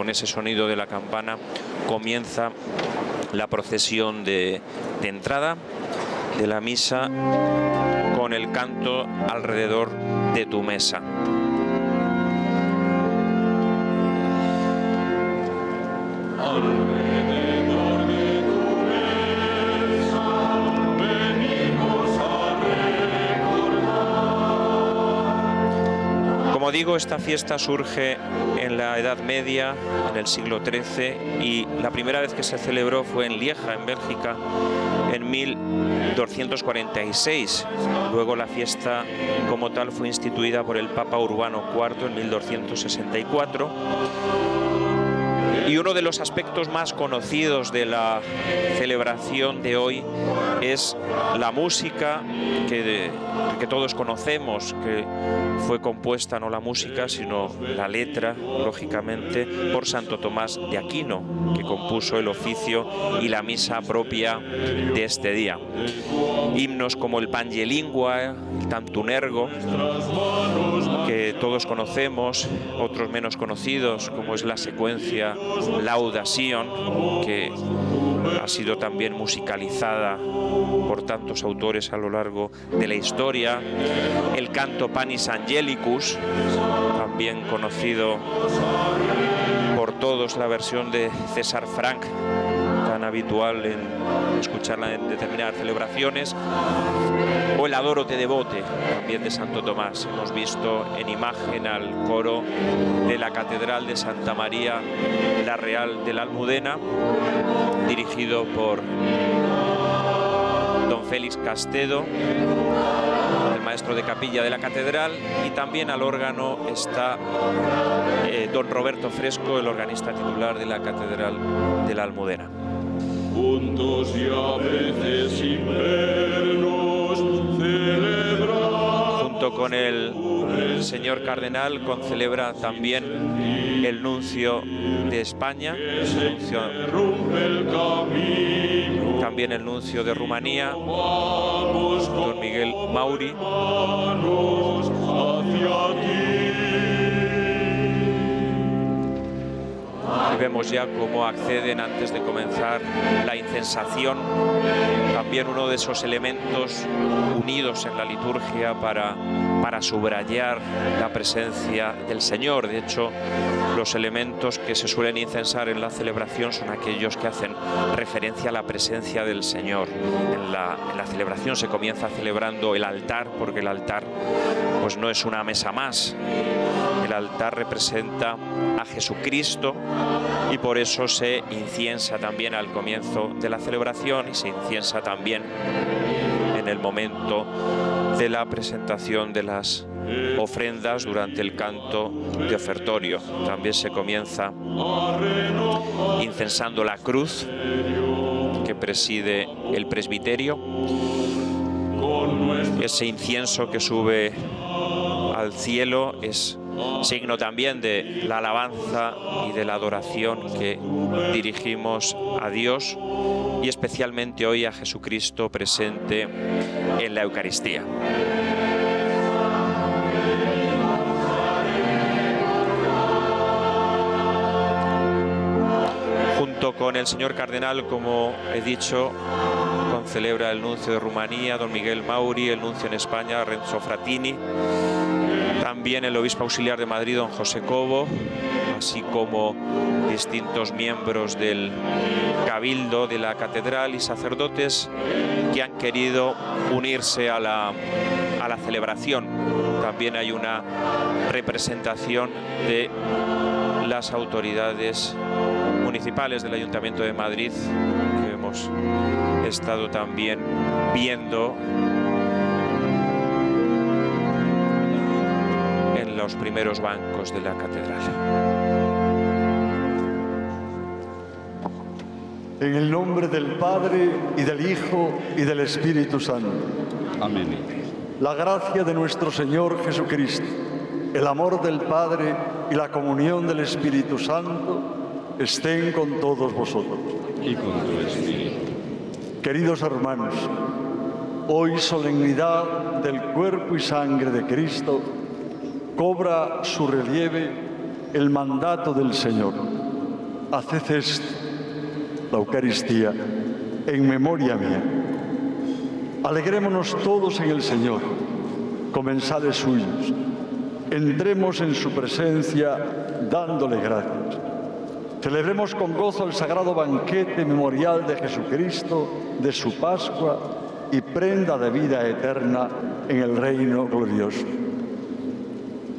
con ese sonido de la campana comienza la procesión de entrada de la misa con el canto alrededor de tu mesa. Como digo, esta fiesta surge en la Edad Media, en el siglo XIII, y la primera vez que se celebró fue en Lieja, en Bélgica, en 1246. Luego la fiesta como tal fue instituida por el Papa Urbano IV en 1264. Y uno de los aspectos más conocidos de la celebración de hoy es la música que todos conocemos, que fue compuesta no la música, sino la letra, lógicamente, por Santo Tomás de Aquino, que compuso el oficio y la misa propia de este día. Himnos como el Pange Lingua, el Tantum Ergo, que todos conocemos, otros menos conocidos, como es la secuencia Lauda Sion, que ha sido también musicalizada por tantos autores a lo largo de la historia, el canto Panis Angelicus, también conocido por todos, la versión de César Franck, tan habitual en escucharla en determinadas celebraciones, o el Adoro te devote, también de Santo Tomás. Hemos visto en imagen al coro de la Catedral de Santa María la Real de la Almudena, dirigido por don Félix Castedo, el maestro de capilla de la catedral, y también al órgano está don Roberto Fresco, el organista titular de la Catedral de la Almudena. Juntos y a veces sin vernos celebramos. Junto con el señor cardenal concelebra también el nuncio de España, también el nuncio de Rumanía, don Miguel Mauri. Y vemos ya cómo acceden antes de comenzar la incensación, también uno de esos elementos unidos en la liturgia para subrayar la presencia del Señor. De hecho, los elementos que se suelen incensar en la celebración son aquellos que hacen referencia a la presencia del Señor. En la celebración se comienza celebrando el altar, porque el altar pues no es una mesa más. El altar representa a Jesucristo y por eso se inciensa también al comienzo de la celebración y se inciensa también en el momento de la presentación de las ofrendas durante el canto de ofertorio. También se comienza incensando la cruz que preside el presbiterio. Ese incienso que sube al cielo es signo también de la alabanza y de la adoración que dirigimos a Dios y especialmente hoy a Jesucristo presente en la Eucaristía. Junto con el señor cardenal, como he dicho, concelebra el nuncio de Rumanía, don Miguel Mauri, el nuncio en España, Renzo Frattini, también el obispo auxiliar de Madrid, don José Cobo, así como distintos miembros del cabildo de la catedral y sacerdotes que han querido unirse a la celebración. También hay una representación de las autoridades municipales del Ayuntamiento de Madrid que hemos estado también viendo en los primeros bancos de la catedral. En el nombre del Padre, y del Hijo, y del Espíritu Santo. Amén. La gracia de nuestro Señor Jesucristo, el amor del Padre y la comunión del Espíritu Santo estén con todos vosotros. Y con tu espíritu. Queridos hermanos, hoy, solemnidad del cuerpo y sangre de Cristo, cobra su relieve el mandato del Señor. haced esto, la Eucaristía, en memoria mía. Alegrémonos todos en el Señor, comensales suyos. Entremos en su presencia dándole gracias. Celebremos con gozo el sagrado banquete memorial de Jesucristo, de su Pascua y prenda de vida eterna en el reino glorioso.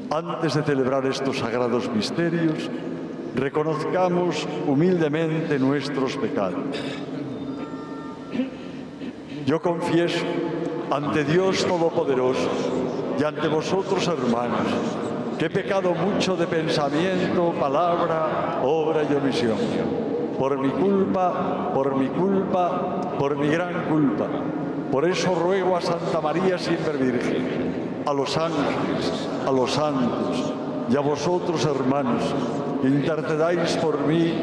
Antes de celebrar estos sagrados misterios, reconozcamos humildemente nuestros pecados. Yo confieso ante Dios Todopoderoso y ante vosotros, hermanos, que he pecado mucho de pensamiento, palabra, obra y omisión. Por mi culpa, por mi gran culpa. Por eso ruego a Santa María siempre Virgen, a los ángeles, a los santos y a vosotros, hermanos, que intercedáis por mí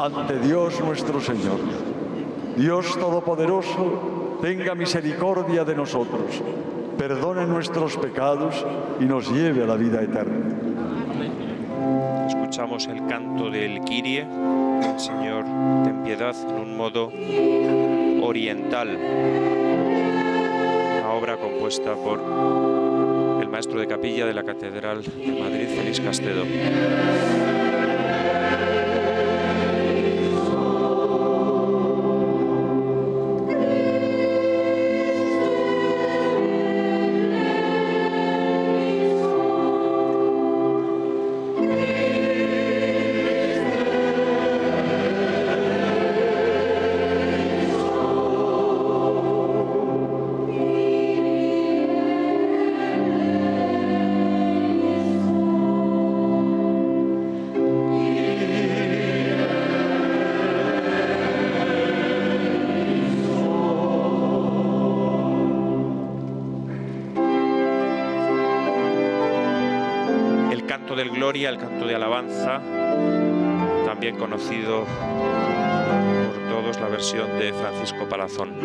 ante Dios nuestro Señor. Dios Todopoderoso, tenga misericordia de nosotros, perdone nuestros pecados y nos lleve a la vida eterna. Escuchamos el canto del Kyrie, el Señor ten piedad, en un modo oriental, una obra compuesta por el maestro de capilla de la Catedral de Madrid, Félix Castedo. Del Gloria, el canto de alabanza, también conocido por todos, la versión de Francisco Palazón.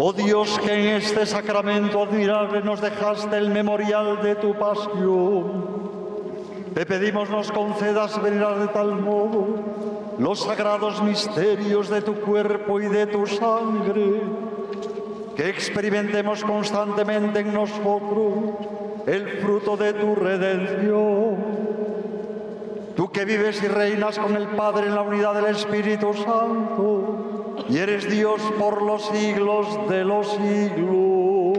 Oh Dios, que en este sacramento admirable nos dejaste el memorial de tu pasión, te pedimos nos concedas venerar de tal modo los sagrados misterios de tu cuerpo y de tu sangre, que experimentemos constantemente en nosotros el fruto de tu redención. Tú que vives y reinas con el Padre en la unidad del Espíritu Santo, y eres Dios por los siglos de los siglos.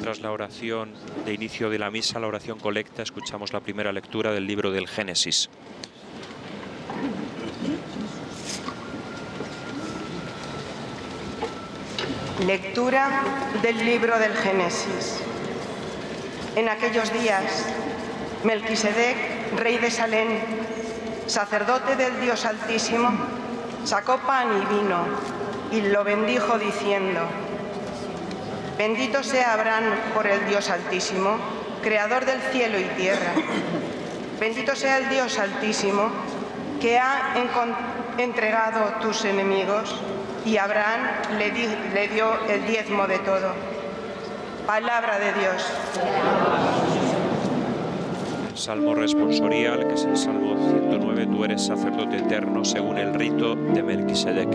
Tras la oración de inicio de la misa, la oración colecta, escuchamos la primera lectura del libro del Génesis. Lectura del libro del Génesis. En aquellos días, Melquisedec, rey de Salem, sacerdote del Dios Altísimo, sacó pan y vino y lo bendijo diciendo: Bendito sea Abraham por el Dios Altísimo, creador del cielo y tierra. Bendito sea el Dios Altísimo, que ha entregado tus enemigos, y Abraham le dio el diezmo de todo. Palabra de Dios. El Salmo responsorial, que es el Salmo 109, tú eres sacerdote eterno según el rito de Melquisedec.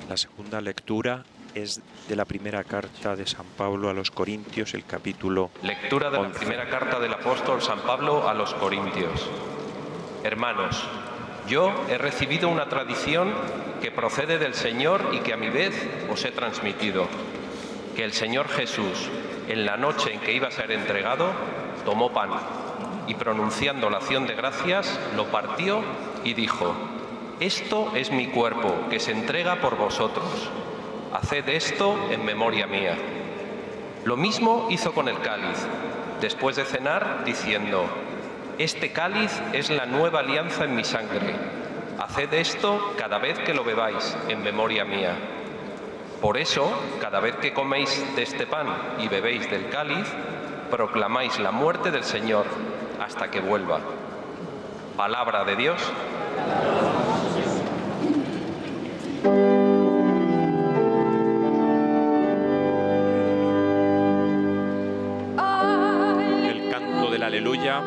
La segunda lectura es de la primera carta de San Pablo a los Corintios, el capítulo 11. Lectura de la primera carta del apóstol San Pablo a los Corintios. Hermanos, yo he recibido una tradición que procede del Señor y que a mi vez os he transmitido. Que el Señor Jesús, en la noche en que iba a ser entregado, tomó pan y pronunciando la acción de gracias, lo partió y dijo: Esto es mi cuerpo, que se entrega por vosotros. Haced esto en memoria mía. Lo mismo hizo con el cáliz, después de cenar, diciendo: Este cáliz es la nueva alianza en mi sangre. Haced esto cada vez que lo bebáis, en memoria mía. Por eso, cada vez que coméis de este pan y bebéis del cáliz, proclamáis la muerte del Señor hasta que vuelva. Palabra de Dios. El canto del Aleluya,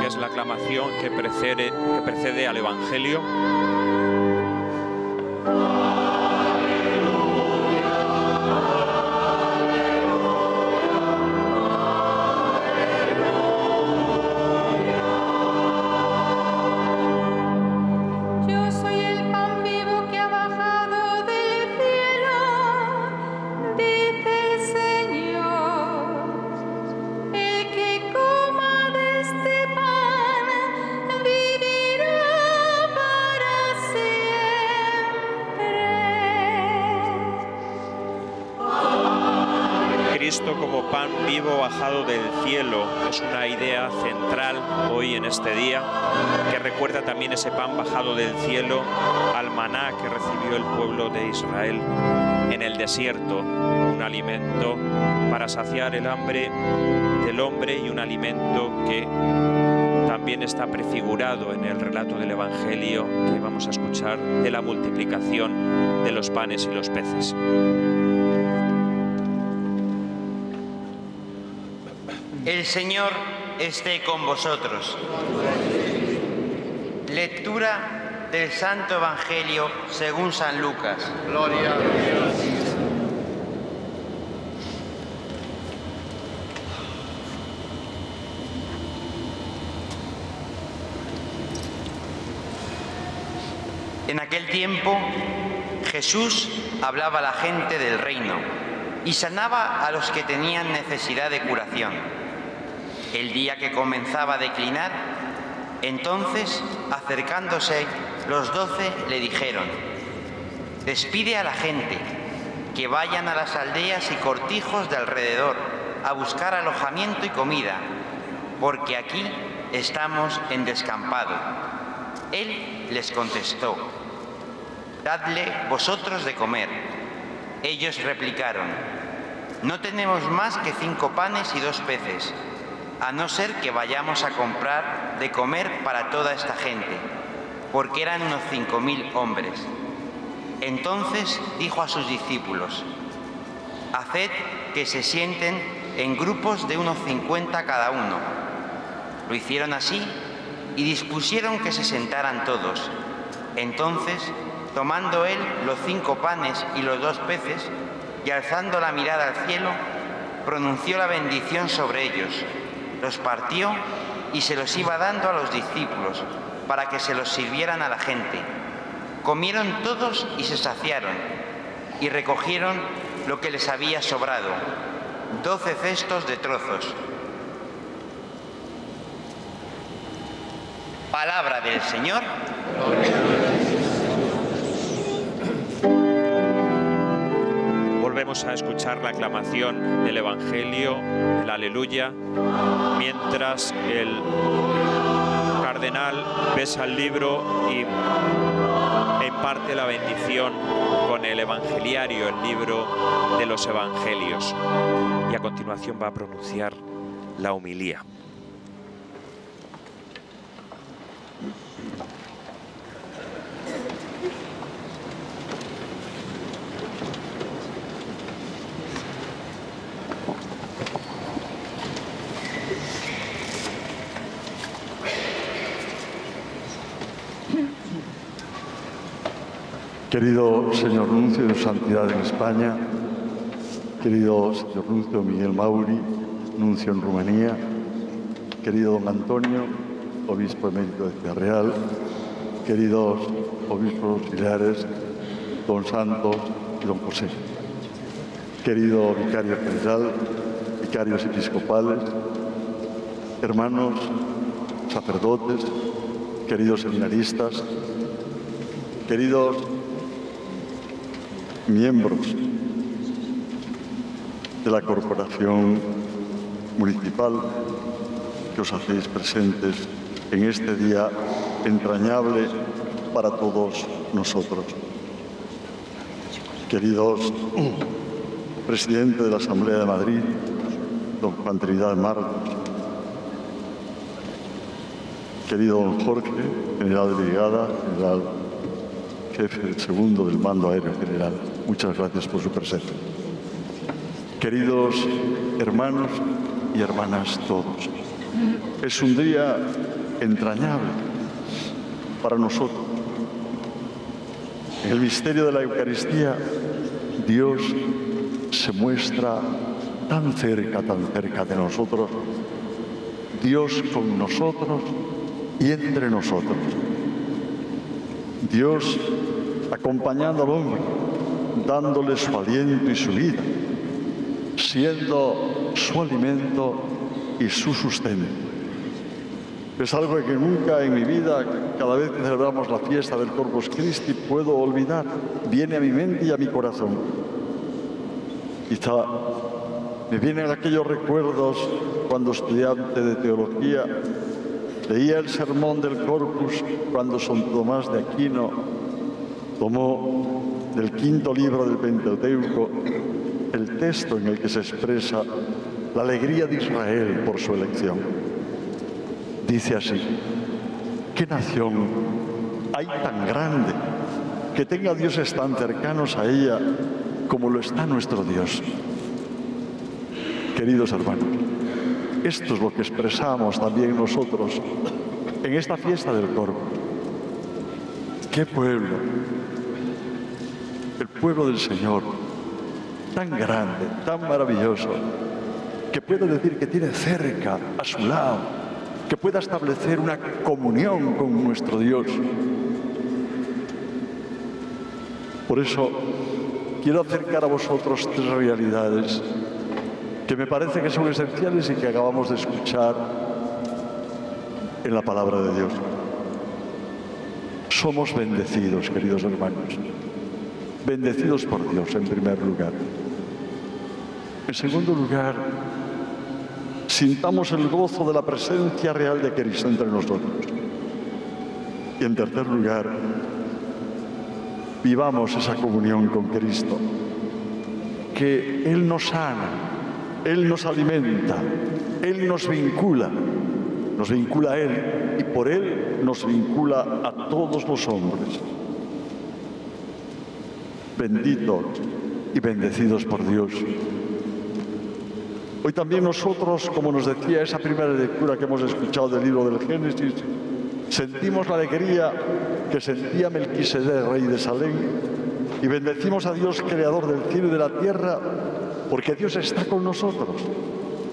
que es la aclamación que precede al Evangelio. Cristo como pan vivo bajado del cielo es una idea central hoy en este día, que recuerda también ese pan bajado del cielo al maná que recibió el pueblo de Israel en el desierto, un alimento para saciar el hambre del hombre y un alimento que también está prefigurado en el relato del Evangelio que vamos a escuchar de la multiplicación de los panes y los peces. El Señor esté con vosotros. Lectura del Santo Evangelio según San Lucas. Gloria a Dios. En aquel tiempo, Jesús hablaba a la gente del reino y sanaba a los que tenían necesidad de curación. El día que comenzaba a declinar, entonces, acercándose, los 12 le dijeron: «Despide a la gente, que vayan a las aldeas y cortijos de alrededor a buscar alojamiento y comida, porque aquí estamos en descampado». Él les contestó: «Dadle vosotros de comer». Ellos replicaron: «No tenemos más que 5 panes y 2 peces, a no ser que vayamos a comprar de comer para toda esta gente», porque eran unos 5.000 hombres. Entonces dijo a sus discípulos: «Haced que se sienten en grupos de unos 50 cada uno». Lo hicieron así y dispusieron que se sentaran todos. Entonces, tomando él los 5 panes y los 2 peces, y alzando la mirada al cielo, pronunció la bendición sobre ellos, los partió y se los iba dando a los discípulos para que se los sirvieran a la gente. Comieron todos y se saciaron, y recogieron lo que les había sobrado, 12 cestos de trozos. Palabra del Señor. Volvemos a escuchar la aclamación del Evangelio, el Aleluya, mientras el cardenal besa el libro y imparte la bendición con el Evangeliario, el libro de los Evangelios. Y a continuación va a pronunciar la homilía. Querido señor nuncio de Santidad en España, querido señor nuncio Miguel Mauri, nuncio en Rumanía, querido don Antonio, obispo emérito de Ciudad Real, queridos obispos auxiliares, don Santos y don José, querido vicario general, vicarios episcopales, hermanos sacerdotes, queridos seminaristas, queridos miembros de la corporación municipal que os hacéis presentes en este día entrañable para todos nosotros. Queridos presidente de la Asamblea de Madrid, don Juan Trinidad Marcos, querido don Jorge, general de brigada, general jefe segundo del mando aéreo general, muchas gracias por su presencia. Queridos hermanos y hermanas todos, es un día entrañable para nosotros. En el misterio de la Eucaristía, Dios se muestra tan cerca de nosotros, Dios con nosotros y entre nosotros. Dios acompañando al hombre, dándole su aliento y su vida, siendo su alimento y su sustento. Es algo que nunca en mi vida, cada vez que celebramos la fiesta del Corpus Christi, puedo olvidar. Viene a mi mente y a mi corazón. Quizá me vienen aquellos recuerdos cuando estudiante de teología leía el sermón del Corpus cuando Santo Tomás de Aquino tomó del quinto libro del Pentateuco el texto en el que se expresa la alegría de Israel por su elección. Dice así: ¿qué nación hay tan grande que tenga dioses tan cercanos a ella como lo está nuestro Dios? Queridos hermanos, esto es lo que expresamos también nosotros en esta fiesta del Corpus. ¡Qué pueblo! El pueblo del Señor, tan grande, tan maravilloso, que puede decir que tiene cerca, a su lado, que pueda establecer una comunión con nuestro Dios. Por eso quiero acercar a vosotros tres realidades que me parece que son esenciales y que acabamos de escuchar en la palabra de Dios. Somos bendecidos, queridos hermanos, bendecidos por Dios en primer lugar. En segundo lugar, sintamos el gozo de la presencia real de Cristo entre nosotros. Y en tercer lugar, vivamos esa comunión con Cristo, que Él nos sana, Él nos alimenta, Él nos vincula a Él y por Él nos vincula a todos los hombres. Benditos y bendecidos por Dios. Hoy también nosotros, como nos decía esa primera lectura que hemos escuchado del libro del Génesis, sentimos la alegría que sentía Melquisedec, rey de Salem, y bendecimos a Dios, creador del cielo y de la tierra, porque Dios está con nosotros,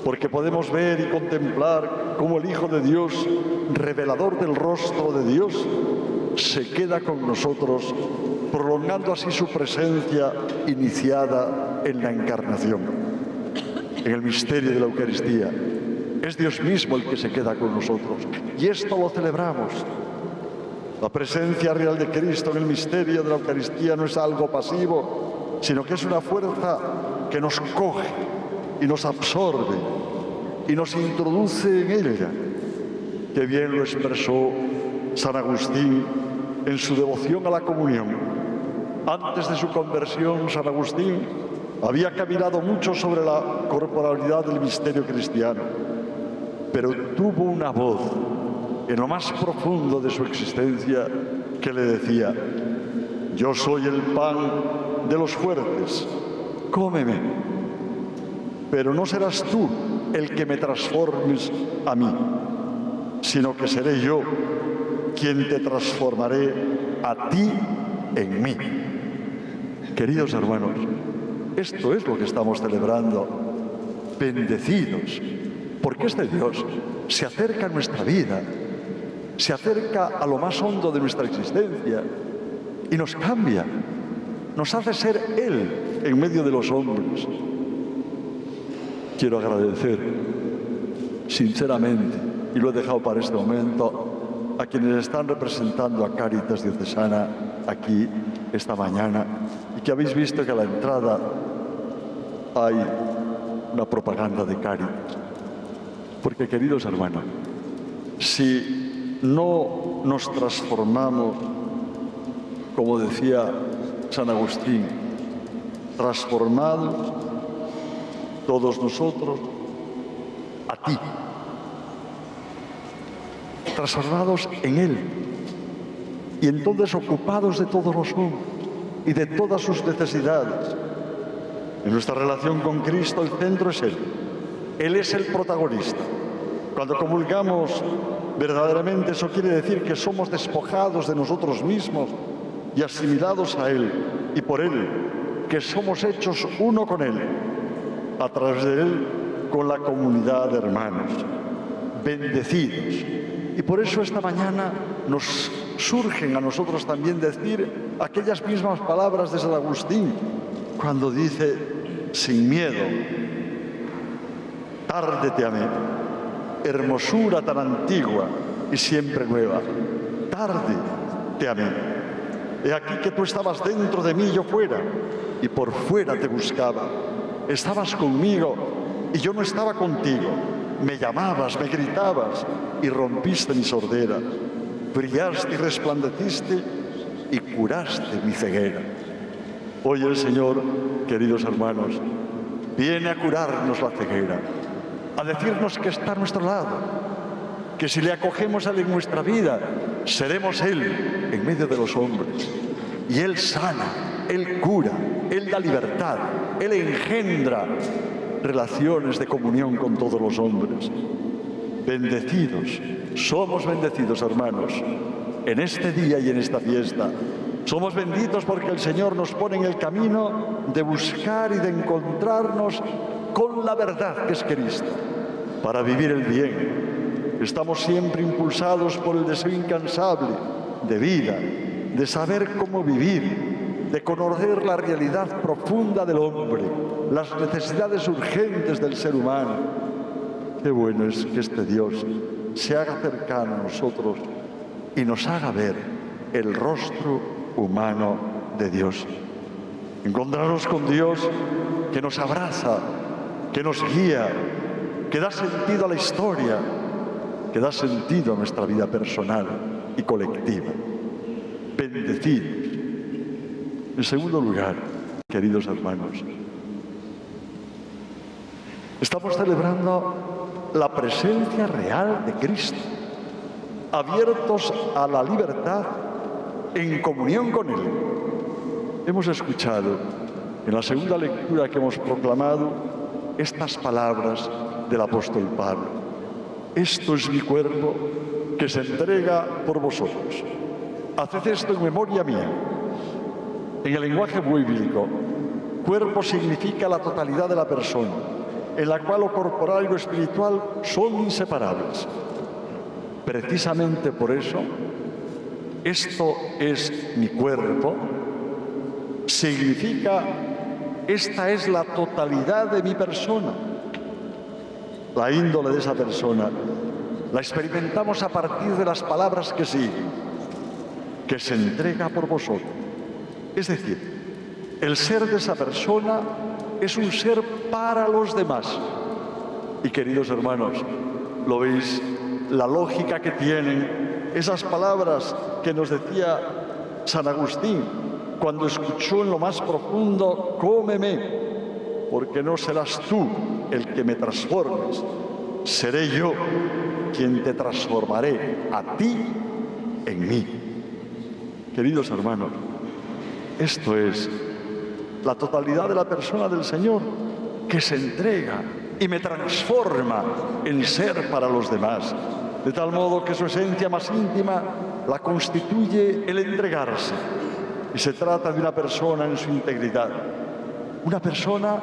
porque podemos ver y contemplar cómo el Hijo de Dios, revelador del rostro de Dios, se queda con nosotros, prolongando así su presencia iniciada en la Encarnación. En el misterio de la Eucaristía, es Dios mismo el que se queda con nosotros. Y esto lo celebramos. La presencia real de Cristo en el misterio de la Eucaristía no es algo pasivo, sino que es una fuerza que nos coge y nos absorbe y nos introduce en ella. Qué bien lo expresó San Agustín en su devoción a la comunión. Antes de su conversión, San Agustín había caminado mucho sobre la corporalidad del misterio cristiano, pero tuvo una voz en lo más profundo de su existencia que le decía: yo soy el pan de los fuertes, cómeme, pero no serás tú el que me transformes a mí, sino que seré yo quien te transformaré a ti en mí. Queridos hermanos, esto es lo que estamos celebrando, bendecidos, porque este Dios se acerca a nuestra vida, se acerca a lo más hondo de nuestra existencia y nos cambia, nos hace ser Él en medio de los hombres. Quiero agradecer sinceramente, y lo he dejado para este momento, a quienes están representando a Cáritas Diocesana aquí esta mañana y que habéis visto que a la entrada hay una propaganda de Cáritas. Porque, queridos hermanos, si no nos transformamos, como decía San Agustín, transformados todos nosotros a ti, transformados en Él. Y entonces ocupados de todos los hombres y de todas sus necesidades. En nuestra relación con Cristo el centro es Él. Él es el protagonista. Cuando comulgamos, verdaderamente eso quiere decir que somos despojados de nosotros mismos y asimilados a Él, y por Él, que somos hechos uno con Él, a través de Él, con la comunidad de hermanos, bendecidos. Y por eso esta mañana nos surgen a nosotros también decir aquellas mismas palabras de San Agustín, cuando dice, sin miedo, tarde te amé, hermosura tan antigua y siempre nueva, tarde te amé. He aquí que tú estabas dentro de mí y yo fuera, y por fuera te buscaba. Estabas conmigo y yo no estaba contigo. Me llamabas, me gritabas y rompiste mi sordera. Brillaste y resplandeciste y curaste mi ceguera. Hoy el Señor, queridos hermanos, viene a curarnos la ceguera, a decirnos que está a nuestro lado, que si le acogemos a Él en nuestra vida, seremos Él en medio de los hombres. Y Él sana, Él cura, Él da libertad, Él engendra relaciones de comunión con todos los hombres. Bendecidos, somos bendecidos, hermanos, en este día y en esta fiesta. Somos benditos porque el Señor nos pone en el camino de buscar y de encontrarnos con la verdad que es Cristo, para vivir el bien. Estamos siempre impulsados por el deseo incansable de vida, de saber cómo vivir, de conocer la realidad profunda del hombre, las necesidades urgentes del ser humano. Qué bueno es que este Dios se haga cercano a nosotros y nos haga ver el rostro humano de Dios. Encontrarnos con Dios que nos abraza, que nos guía, que da sentido a la historia, que da sentido a nuestra vida personal y colectiva. Bendecidos. En segundo lugar, queridos hermanos, estamos celebrando la presencia real de Cristo, abiertos a la libertad en comunión con Él. Hemos escuchado en la segunda lectura que hemos proclamado estas palabras del apóstol Pablo. Esto es mi cuerpo que se entrega por vosotros. Haced esto en memoria mía. En el lenguaje bíblico, cuerpo significa la totalidad de la persona, en la cual lo corporal y lo espiritual son inseparables. Precisamente por eso, esto es mi cuerpo, significa esta es la totalidad de mi persona. La índole de esa persona la experimentamos a partir de las palabras que siguen, que se entrega por vosotros. Es decir, el ser de esa persona es un ser para los demás. Y queridos hermanos, ¿lo veis? La lógica que tienen esas palabras que nos decía San Agustín cuando escuchó en lo más profundo, cómeme, porque no serás tú el que me transformes, seré yo quien te transformaré a ti en mí. Queridos hermanos, esto es la totalidad de la persona del Señor, que se entrega y me transforma en ser para los demás, de tal modo que su esencia más íntima la constituye el entregarse. Y se trata de una persona en su integridad, una persona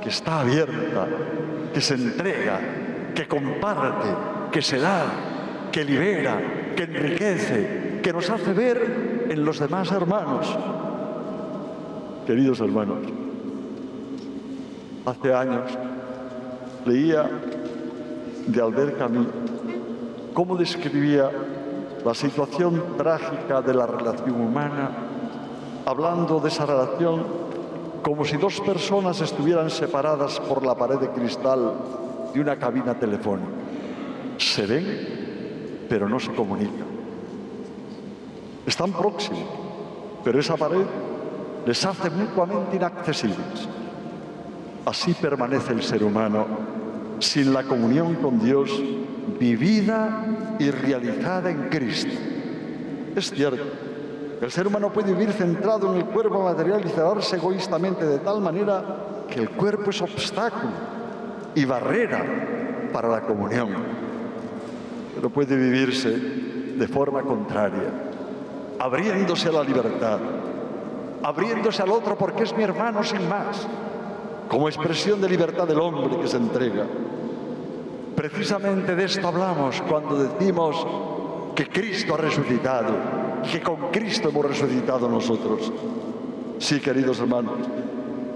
que está abierta, que se entrega, que comparte, que se da, que libera, que enriquece, que nos hace ver en los demás hermanos. Queridos hermanos, hace años leía de Albert Camus cómo describía la situación trágica de la relación humana, hablando de esa relación como si dos personas estuvieran separadas por la pared de cristal de una cabina telefónica. Se ven, pero no se comunican. Están próximos, pero esa pared les hace mutuamente inaccesibles. Así permanece el ser humano sin la comunión con Dios, vivida y realizada en Cristo. Es cierto, el ser humano puede vivir centrado en el cuerpo material y cerrarse egoístamente de tal manera que el cuerpo es obstáculo y barrera para la comunión. Pero puede vivirse de forma contraria, abriéndose a la libertad, abriéndose al otro porque es mi hermano sin más, como expresión de libertad del hombre que se entrega. Precisamente de esto hablamos cuando decimos que Cristo ha resucitado y que con Cristo hemos resucitado nosotros. Sí, queridos hermanos,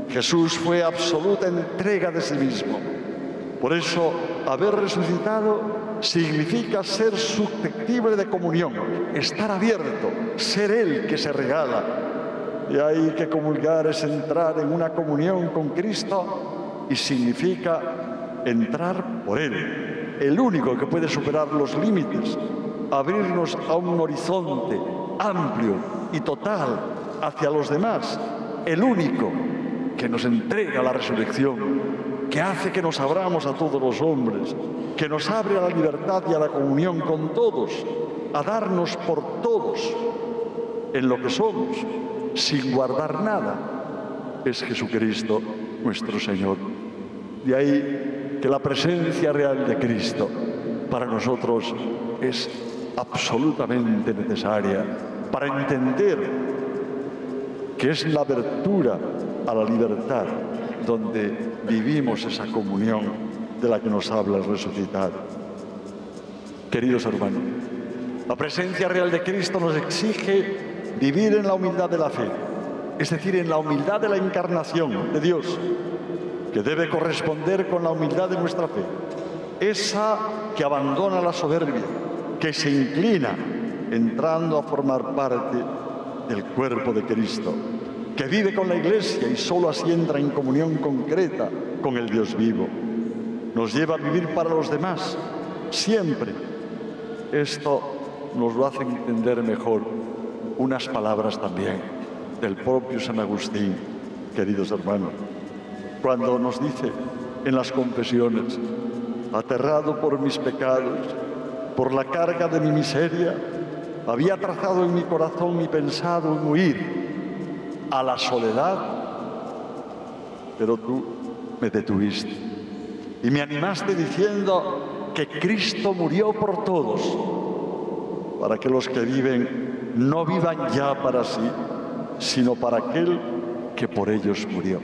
Jesús fue absoluta entrega de sí mismo. Por eso, haber resucitado significa ser susceptible de comunión, estar abierto, ser Él que se regala. Y hay que comulgar es entrar en una comunión con Cristo y significa entrar por Él, el único que puede superar los límites, abrirnos a un horizonte amplio y total hacia los demás, el único que nos entrega la resurrección, que hace que nos abramos a todos los hombres, que nos abre a la libertad y a la comunión con todos, a darnos por todos en lo que somos, sin guardar nada, es Jesucristo nuestro Señor. De ahí que la presencia real de Cristo para nosotros es absolutamente necesaria para entender que es la abertura a la libertad donde vivimos esa comunión de la que nos habla el resucitado. Queridos hermanos, la presencia real de Cristo nos exige vivir en la humildad de la fe, es decir, en la humildad de la encarnación de Dios, que debe corresponder con la humildad de nuestra fe, esa que abandona la soberbia, que se inclina entrando a formar parte del cuerpo de Cristo, que vive con la Iglesia y solo así entra en comunión concreta con el Dios vivo. Nos lleva a vivir para los demás, siempre. Esto nos lo hace entender mejor unas palabras también del propio San Agustín, queridos hermanos, cuando nos dice en las confesiones: aterrado por mis pecados, por la carga de mi miseria, había trazado en mi corazón y pensado en huir a la soledad, pero tú me detuviste y me animaste diciendo que Cristo murió por todos, para que los que viven no vivan ya para sí, sino para aquel que por ellos murió.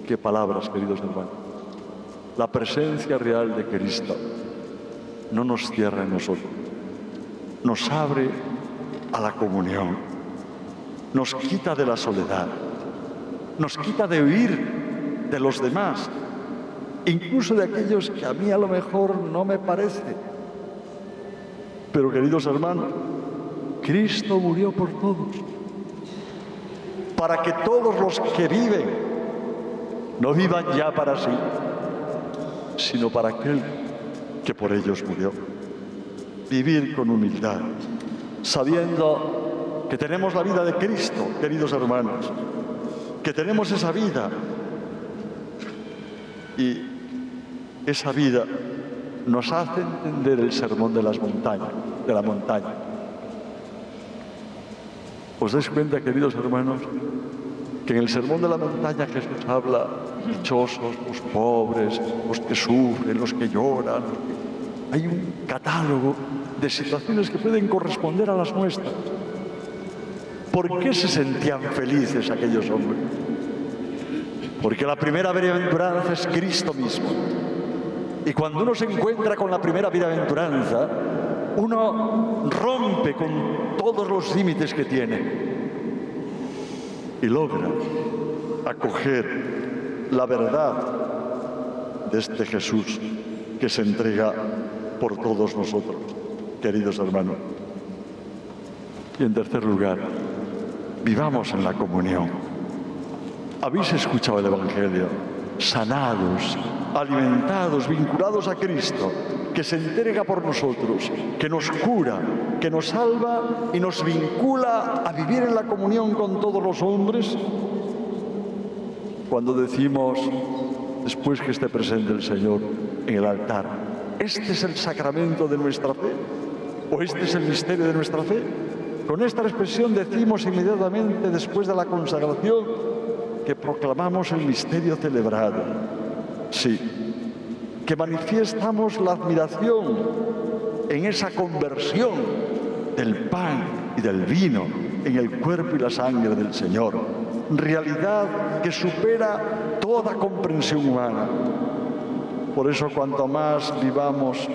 Qué palabras, queridos hermanos. La presencia real de Cristo no nos cierra en nosotros, nos abre a la comunión, nos quita de la soledad, nos quita de huir de los demás, incluso de aquellos que a mí a lo mejor no me parece. Pero, queridos hermanos, Cristo murió por todos, para que todos los que viven no vivan ya para sí, sino para aquel que por ellos murió. Vivir con humildad, sabiendo que tenemos la vida de Cristo, queridos hermanos, que tenemos esa vida, y esa vida nos hace entender el sermón de las montañas, de la montaña. ¿Os dais cuenta, queridos hermanos, que en el sermón de la montaña Jesús habla: dichosos los pobres, los que sufren, los que lloran? Hay un catálogo de situaciones que pueden corresponder a las nuestras. ¿Por qué se sentían felices aquellos hombres? Porque la primera bienaventuranza es Cristo mismo. Y cuando uno se encuentra con la primera bienaventuranza, uno rompe con todos los límites que tiene y logra acoger la verdad de este Jesús que se entrega por todos nosotros, queridos hermanos. Y en tercer lugar, vivamos en la comunión. Habéis escuchado el Evangelio, sanados, alimentados, vinculados a Cristo, que se entrega por nosotros, que nos cura, que nos salva y nos vincula a vivir en la comunión con todos los hombres. Cuando decimos, después que esté presente el Señor en el altar, ¿Este es el sacramento de nuestra fe? ¿O este es el misterio de nuestra fe? Con esta expresión decimos inmediatamente después de la consagración que proclamamos el misterio celebrado. Sí, que manifiestamos la admiración en esa conversión del pan y del vino en el cuerpo y la sangre del Señor. Realidad que supera toda comprensión humana. Por eso, cuanto más vivamos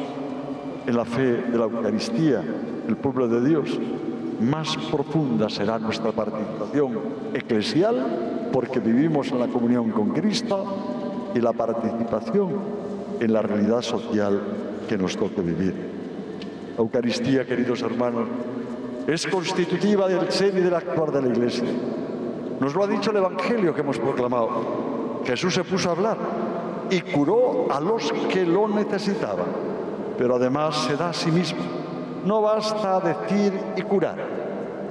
en la fe de la Eucaristía, el pueblo de Dios, más profunda será nuestra participación eclesial, porque vivimos en la comunión con Cristo, y la participación en la realidad social que nos toque vivir. La Eucaristía, queridos hermanos, es constitutiva del ser y del actuar de la Iglesia. Nos lo ha dicho el Evangelio que hemos proclamado. Jesús se puso a hablar y curó a los que lo necesitaban, pero además se da a sí mismo. No basta decir y curar,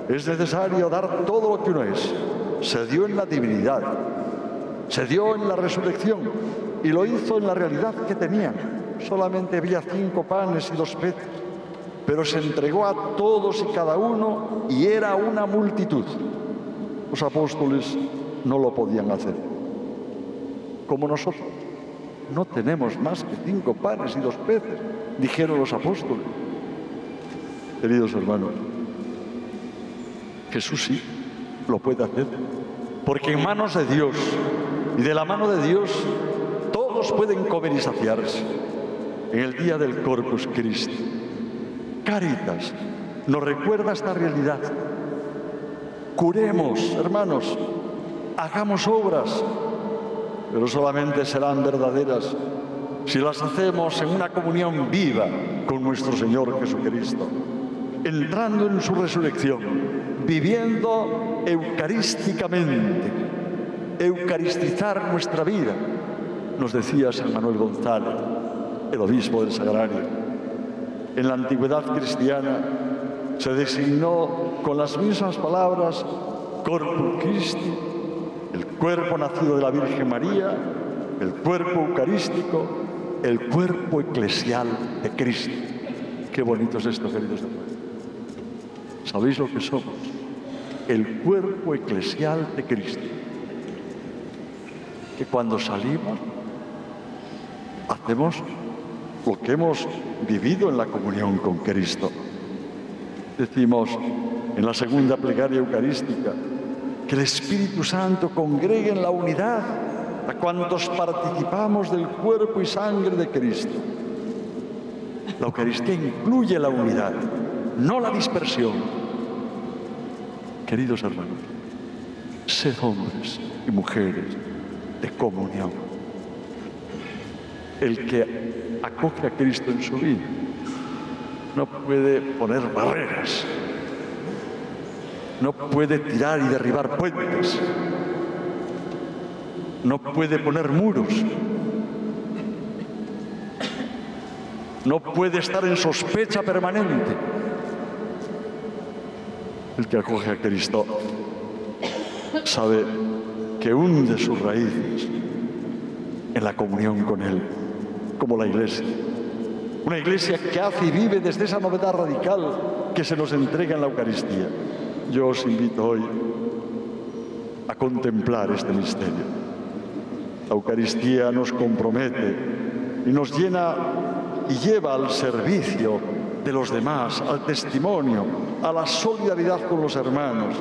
es necesario dar todo lo que uno es. Se dio en la divinidad, se dio en la resurrección y lo hizo en la realidad que tenían. Solamente había 5 panes y 2 peces, pero se entregó a todos y cada uno y era una multitud. Los apóstoles no lo podían hacer. Como nosotros, no tenemos más que 5 panes y 2 peces, dijeron los apóstoles. Queridos hermanos, Jesús sí lo puede hacer, porque en manos de Dios y de la mano de Dios todos pueden comer y saciarse. En el día del Corpus Christi, Cáritas nos recuerda esta realidad. Curemos, hermanos, hagamos obras, pero solamente serán verdaderas si las hacemos en una comunión viva con nuestro Señor Jesucristo, entrando en su resurrección, viviendo eucarísticamente, eucaristizar nuestra vida, nos decía San Manuel González, el obispo del Sagrario. En la antigüedad cristiana se designó con las mismas palabras Corpus Christi, el cuerpo nacido de la Virgen María, el cuerpo eucarístico, el cuerpo eclesial de Cristo. Qué bonito es esto, queridos hermanos. ¿Sabéis lo que somos? El cuerpo eclesial de Cristo. Que cuando salimos, hacemos lo que hemos vivido en la comunión con Cristo. Decimos en la segunda plegaria eucarística que el Espíritu Santo congregue en la unidad a cuantos participamos del cuerpo y sangre de Cristo. La Eucaristía incluye la unidad, no la dispersión. Queridos hermanos, sed hombres y mujeres de comunión. El que acoge a Cristo en su vida no puede poner barreras, no puede tirar y derribar puentes, no puede poner muros, no puede estar en sospecha permanente. El que acoge a Cristo sabe que hunde sus raíces en la comunión con Él, como la Iglesia. Una Iglesia que hace y vive desde esa novedad radical que se nos entrega en la Eucaristía. Yo os invito hoy a contemplar este misterio. La Eucaristía nos compromete y nos llena y lleva al servicio de los demás, al testimonio, a la solidaridad con los hermanos,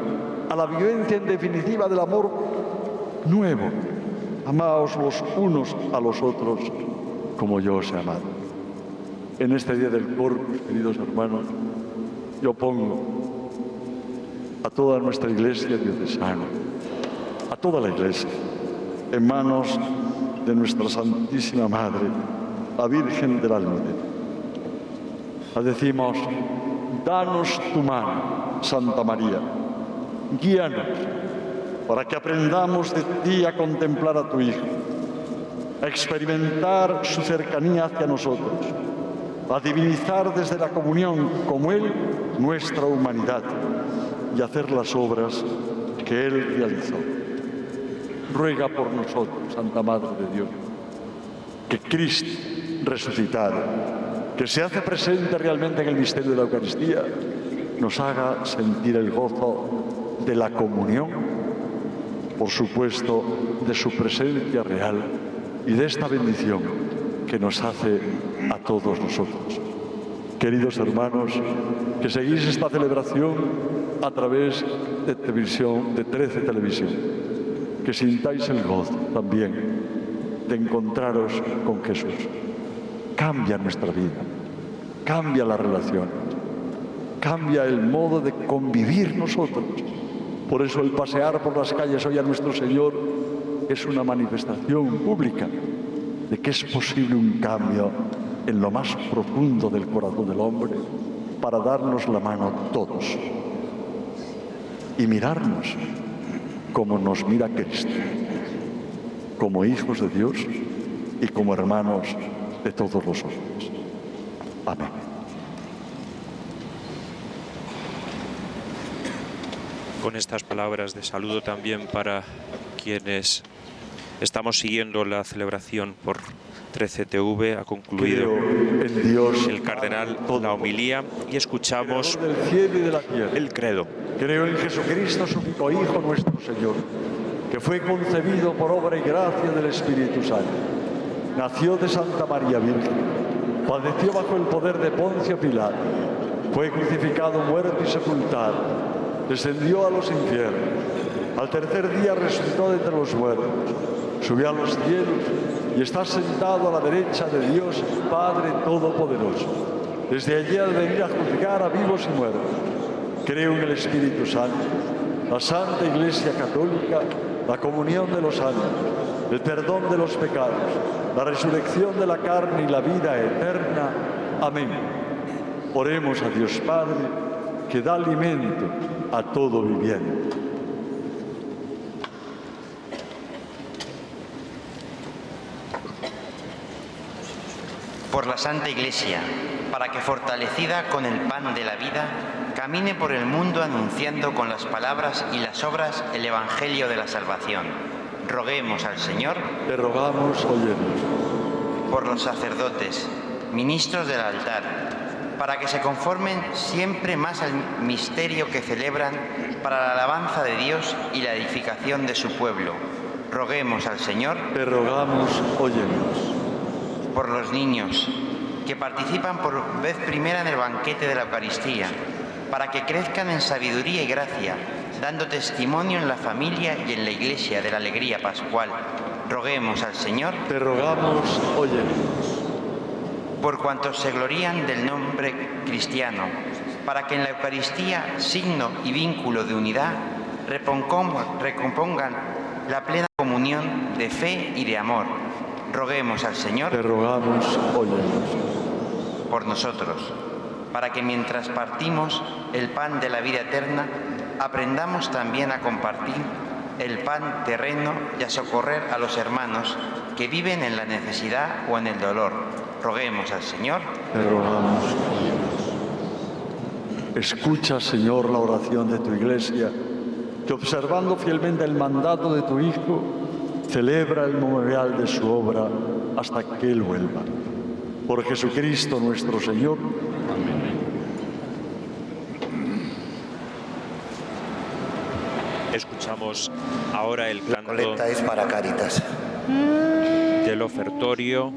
a la vivencia en definitiva del amor nuevo. Amaos los unos a los otros como yo os he amado. En este día del Corpus, queridos hermanos, yo pongo a toda nuestra Iglesia diocesana, a toda la Iglesia, en manos de nuestra Santísima Madre, la Virgen del Almudena. Le decimos, danos tu mano, Santa María, guíanos para que aprendamos de ti a contemplar a tu Hijo, a experimentar su cercanía hacia nosotros, a divinizar desde la comunión como Él nuestra humanidad y hacer las obras que Él realizó. Ruega por nosotros, Santa Madre de Dios, que Cristo resucitado que se hace presente realmente en el misterio de la Eucaristía, nos haga sentir el gozo de la comunión, por supuesto, de su presencia real y de esta bendición que nos hace a todos nosotros. Queridos hermanos, que seguís esta celebración a través de televisión, de 13 Televisión, que sintáis el gozo también de encontraros con Jesús. Cambia nuestra vida, cambia la relación, cambia el modo de convivir nosotros. Por eso el pasear por las calles hoy a nuestro Señor es una manifestación pública de que es posible un cambio en lo más profundo del corazón del hombre para darnos la mano todos y mirarnos como nos mira Cristo, como hijos de Dios y como hermanos de todos los hombres. Amén. Con estas palabras de saludo también para quienes estamos siguiendo la celebración por 13TV, ha concluido en Dios, el cardenal la homilía y escuchamos del cielo y de la tierra. el credo. Creo en Jesucristo, su único Hijo, nuestro Señor, que fue concebido por obra y gracia del Espíritu Santo. Nació de Santa María Virgen, padeció bajo el poder de Poncio Pilato, fue crucificado, muerto y sepultado, descendió a los infiernos, al tercer día resucitó de entre los muertos, subió a los cielos y está sentado a la derecha de Dios Padre Todopoderoso. Desde allí ha de venir a juzgar a vivos y muertos. Creo en el Espíritu Santo, la Santa Iglesia Católica, la comunión de los santos, el perdón de los pecados, la resurrección de la carne y la vida eterna. Amén. Oremos a Dios Padre, que da alimento a todo viviente. Por la Santa Iglesia, para que fortalecida con el pan de la vida, camine por el mundo anunciando con las palabras y las obras el Evangelio de la salvación. Roguemos al Señor. Te rogamos, óyenos. Por los sacerdotes, ministros del altar, para que se conformen siempre más al misterio que celebran para la alabanza de Dios y la edificación de su pueblo. Roguemos al Señor. Te rogamos, óyenos. Por los niños, que participan por vez primera en el banquete de la Eucaristía, para que crezcan en sabiduría y gracia, dando testimonio en la familia y en la Iglesia de la alegría pascual. Roguemos al Señor. Te rogamos, óyenos. Por cuantos se glorían del nombre cristiano, para que en la Eucaristía, signo y vínculo de unidad, recompongan la plena comunión de fe y de amor. Roguemos al Señor. Te rogamos, óyenos. Por nosotros, para que mientras partimos el pan de la vida eterna, aprendamos también a compartir el pan terreno y a socorrer a los hermanos que viven en la necesidad o en el dolor. Roguemos al Señor. Te rogamos, óyenos. Escucha, Señor, la oración de tu Iglesia, que observando fielmente el mandato de tu Hijo, celebra el memorial de su obra hasta que Él vuelva. Por Jesucristo nuestro Señor. Amén. Escuchamos ahora el canto colecta es para Cáritas del ofertorio,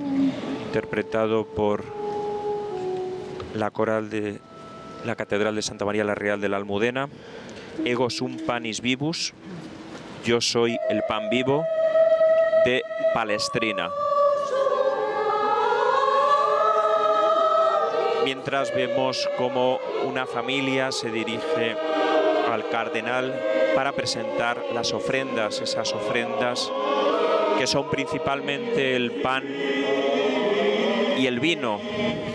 interpretado por la coral de la Catedral de Santa María la Real de la Almudena. Ego sum panis vivus, yo soy el pan vivo, de Palestrina. Mientras vemos cómo una familia se dirige al cardenal para presentar las ofrendas, esas ofrendas que son principalmente el pan y el vino,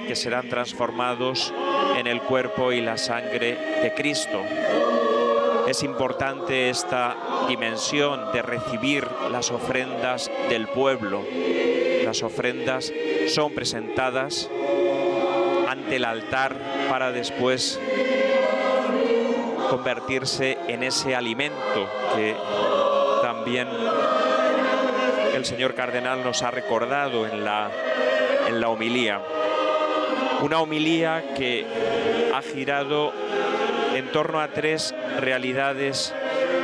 que serán transformados en el cuerpo y la sangre de Cristo. Es importante esta dimensión de recibir las ofrendas del pueblo. Las ofrendas son presentadas ante el altar para después convertirse en ese alimento que también el señor cardenal nos ha recordado en la homilía. Una homilía que ha girado en torno a 3 realidades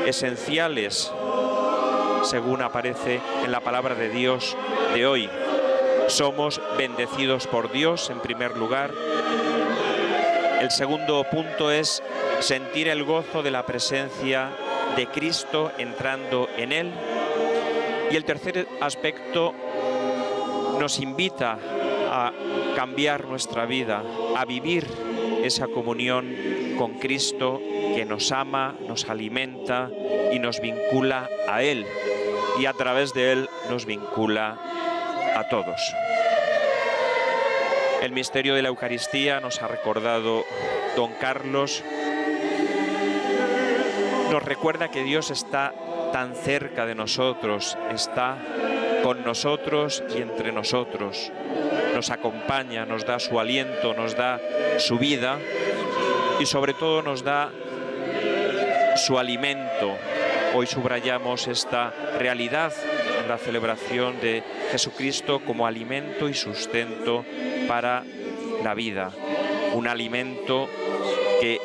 esenciales, según aparece en la palabra de Dios de hoy. Somos bendecidos por Dios, en primer lugar. El segundo punto es sentir el gozo de la presencia de Cristo entrando en él. Y el tercer aspecto nos invita a cambiar nuestra vida, a vivir esa comunión con Cristo que nos ama, nos alimenta y nos vincula a Él, y a través de Él nos vincula a todos. El misterio de la Eucaristía, nos ha recordado don Carlos, nos recuerda que Dios está tan cerca de nosotros, está con nosotros y entre nosotros. Nos acompaña, nos da su aliento, nos da su vida y sobre todo nos da su alimento. Hoy subrayamos esta realidad en la celebración de Jesucristo como alimento y sustento para la vida. Un alimento que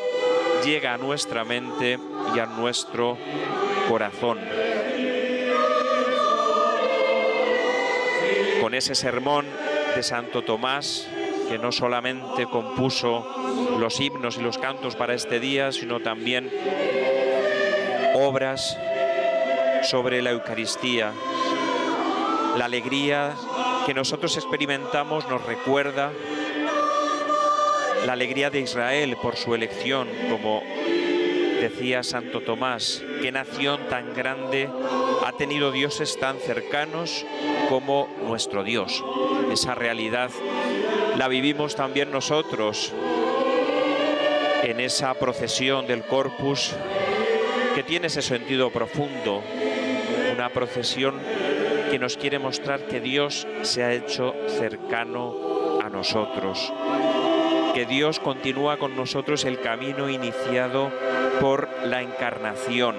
llega a nuestra mente y a nuestro corazón. Con ese sermón de Santo Tomás, que no solamente compuso los himnos y los cantos para este día, sino también obras sobre la Eucaristía. La alegría que nosotros experimentamos nos recuerda la alegría de Israel por su elección, como decía Santo Tomás, qué nación tan grande ha tenido dioses tan cercanos como nuestro Dios. Esa realidad la vivimos también nosotros en esa procesión del Corpus, que tiene ese sentido profundo, una procesión que nos quiere mostrar que Dios se ha hecho cercano a nosotros, que Dios continúa con nosotros el camino iniciado por la encarnación,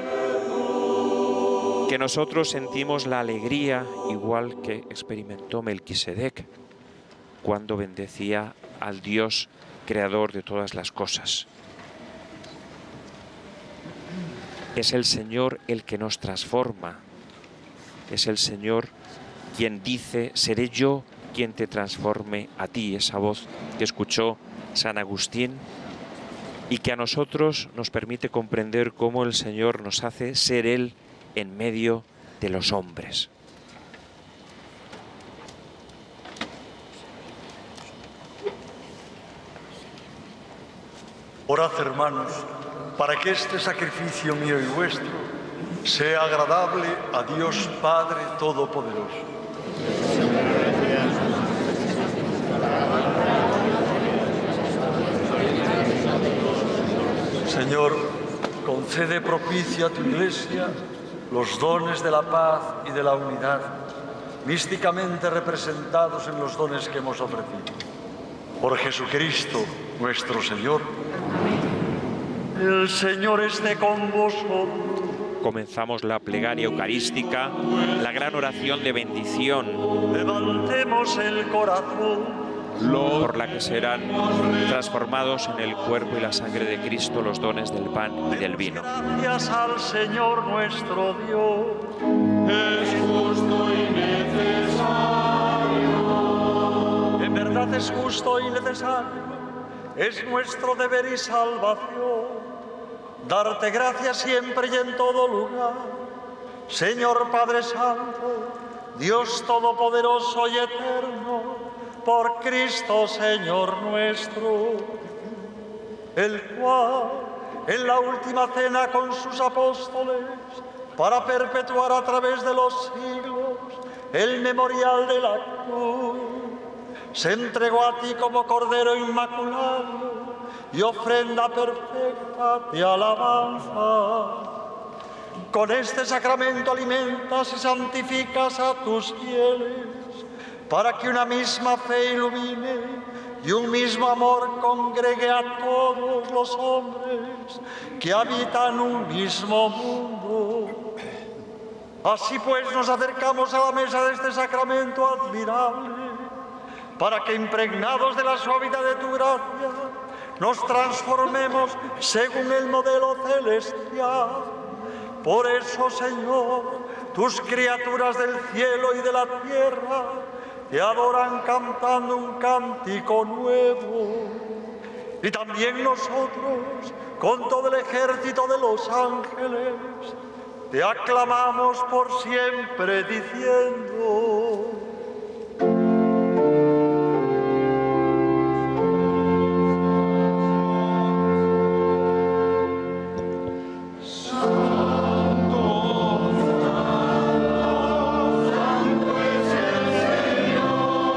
que nosotros sentimos la alegría igual que experimentó Melquisedec cuando bendecía al Dios creador de todas las cosas. Es el Señor el que nos transforma, es el Señor quien dice, seré yo quien te transforme a ti, esa voz que escuchó San Agustín y que a nosotros nos permite comprender cómo el Señor nos hace ser Él en medio de los hombres. Orad, hermanos, para que este sacrificio mío y vuestro sea agradable a Dios Padre Todopoderoso. Señor, concede propicia a tu Iglesia los dones de la paz y de la unidad, místicamente representados en los dones que hemos ofrecido. Por Jesucristo, nuestro Señor. El Señor esté con vosotros. Comenzamos la plegaria eucarística, la gran oración de bendición. Levantemos el corazón. Por la que serán transformados en el cuerpo y la sangre de Cristo los dones del pan y del vino. Gracias al Señor nuestro Dios. Es justo y necesario. En verdad es justo y necesario. Es nuestro deber y salvación. Darte gracias siempre y en todo lugar. Señor Padre Santo, Dios Todopoderoso y Eterno, por Cristo Señor nuestro, el cual en la última cena con sus apóstoles, para perpetuar a través de los siglos el memorial de la cruz, se entregó a ti como Cordero Inmaculado y ofrenda perfecta de alabanza. Con este sacramento alimentas y santificas a tus fieles, para que una misma fe ilumine y un mismo amor congregue a todos los hombres que habitan un mismo mundo. Así pues nos acercamos a la mesa de este sacramento admirable, para que impregnados de la suavidad de tu gracia, nos transformemos según el modelo celestial. Por eso, Señor, tus criaturas del cielo y de la tierra te adoran cantando un cántico nuevo. Y también nosotros, con todo el ejército de los ángeles, te aclamamos por siempre diciendo: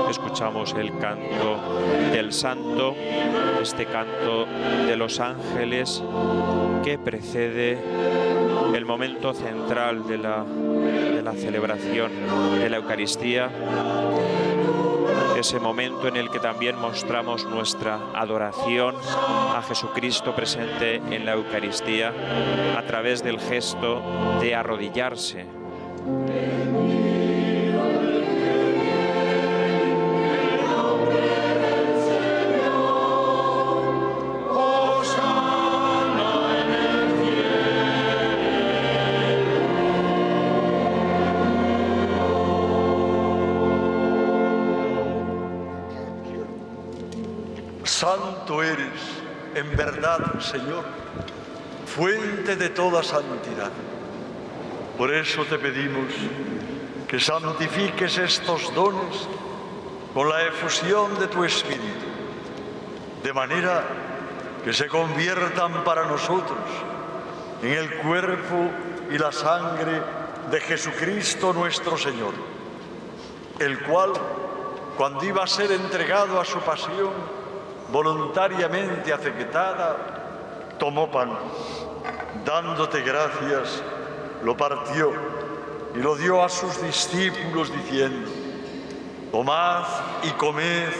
Escuchamos el canto del Santo, este canto de los ángeles que precede el momento central de la celebración de la Eucaristía, ese momento en el que también mostramos nuestra adoración a Jesucristo presente en la Eucaristía a través del gesto de arrodillarse. Santo eres, en verdad, Señor, fuente de toda santidad. Por eso te pedimos que santifiques estos dones con la efusión de tu Espíritu, de manera que se conviertan para nosotros en el cuerpo y la sangre de Jesucristo nuestro Señor, el cual, cuando iba a ser entregado a su pasión, voluntariamente aceptada, tomó pan, dándote gracias, lo partió y lo dio a sus discípulos diciendo: tomad y comed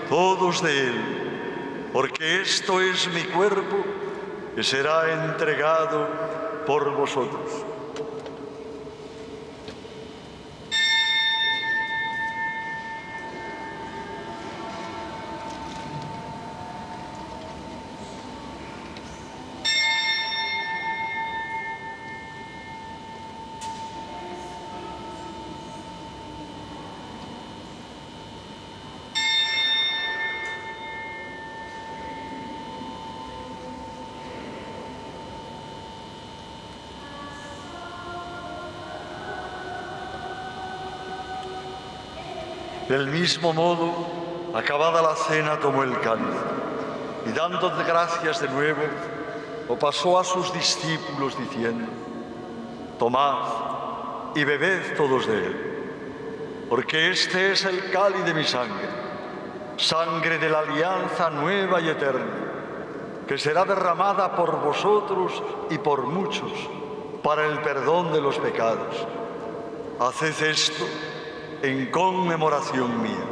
todos de él, porque esto es mi cuerpo que será entregado por vosotros. Del mismo modo, acabada la cena, tomó el cáliz y dándote gracias de nuevo, lo pasó a sus discípulos diciendo: tomad y bebed todos de él, porque este es el cáliz de mi sangre, sangre de la alianza nueva y eterna, que será derramada por vosotros y por muchos para el perdón de los pecados. Haced esto en conmemoración mía.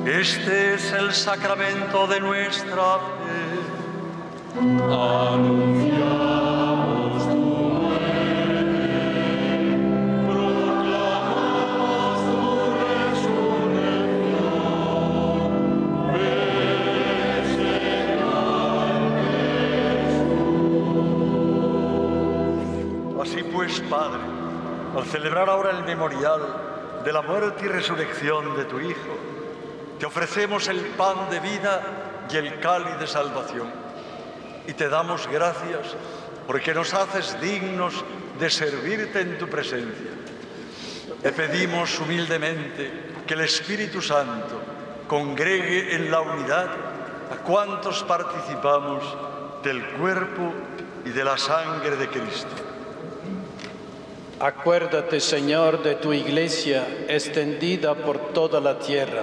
Este es el sacramento de nuestra fe. Anunciamos tu muerte, proclamamos tu resurrección. Ven, Señor Jesús. Así pues, Padre, al celebrar ahora el memorial de la muerte y resurrección de tu Hijo, te ofrecemos el pan de vida y el cáliz de salvación. Y te damos gracias porque nos haces dignos de servirte en tu presencia. Te pedimos humildemente que el Espíritu Santo congregue en la unidad a cuantos participamos del cuerpo y de la sangre de Cristo. Acuérdate, Señor, de tu iglesia extendida por toda la tierra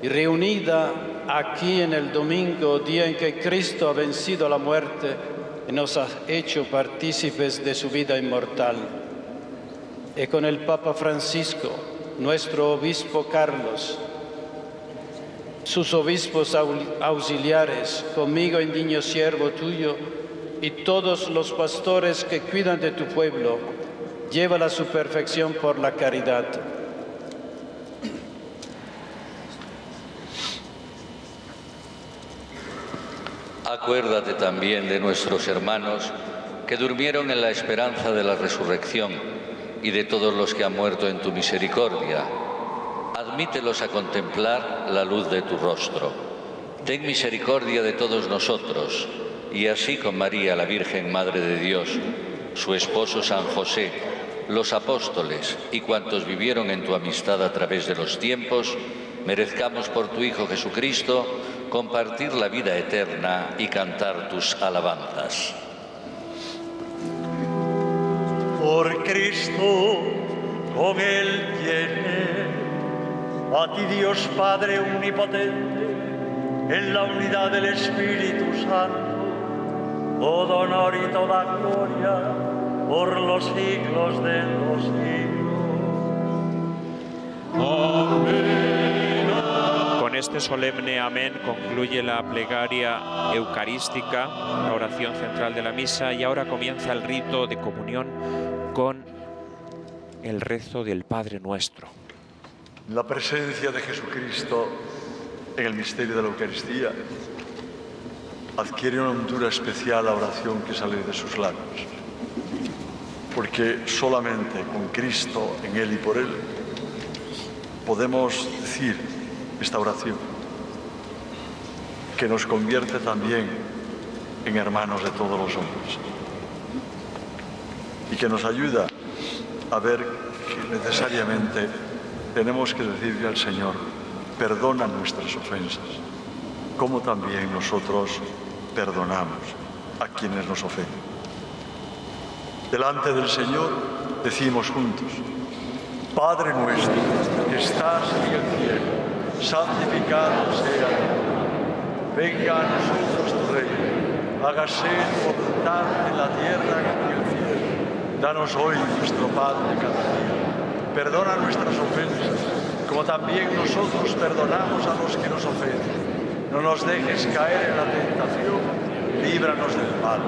y reunida aquí en el domingo, día en que Cristo ha vencido la muerte y nos ha hecho partícipes de su vida inmortal. Y con el Papa Francisco, nuestro obispo Carlos, sus obispos auxiliares, conmigo indigno siervo tuyo, y todos los pastores que cuidan de tu pueblo, llévala a su perfección por la caridad. Acuérdate también de nuestros hermanos que durmieron en la esperanza de la resurrección y de todos los que han muerto en tu misericordia. Admítelos a contemplar la luz de tu rostro. Ten misericordia de todos nosotros, y así con María, la Virgen Madre de Dios, su esposo San José, los apóstoles y cuantos vivieron en tu amistad a través de los tiempos, merezcamos por tu Hijo Jesucristo compartir la vida eterna y cantar tus alabanzas. Por Cristo, con Él tiene, a ti Dios Padre omnipotente, en la unidad del Espíritu Santo, todo honor y toda gloria por los siglos de los siglos. Amén. Con este solemne amén concluye la plegaria eucarística, la oración central de la misa, y ahora comienza el rito de comunión con el rezo del Padre Nuestro. La presencia de Jesucristo en el misterio de la Eucaristía adquiere una hondura especial la oración que sale de sus labios, porque solamente con Cristo, en Él y por Él, podemos decir esta oración, que nos convierte también en hermanos de todos los hombres y que nos ayuda a ver que necesariamente tenemos que decirle al Señor: perdona nuestras ofensas, como también nosotros perdonamos a quienes nos ofenden. Delante del Señor decimos juntos: Padre nuestro que estás en el cielo, santificado sea tu nombre. Venga a nosotros tu reino, hágase tu voluntad en la tierra como en el cielo. Danos hoy nuestro pan de cada día. Perdona nuestras ofensas, como también nosotros perdonamos a los que nos ofenden. No nos dejes caer en la tentación, líbranos del mal.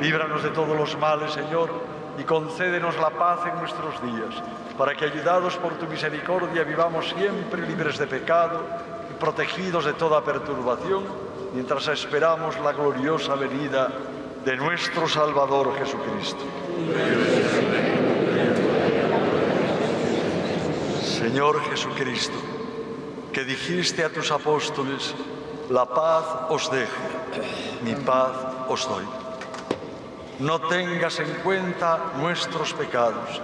Líbranos de todos los males, Señor, y concédenos la paz en nuestros días, para que, ayudados por tu misericordia, vivamos siempre libres de pecado y protegidos de toda perturbación, mientras esperamos la gloriosa venida de nuestro Salvador Jesucristo. Señor Jesucristo, que dijiste a tus apóstoles: la paz os dejo, mi paz os doy. No tengas en cuenta nuestros pecados,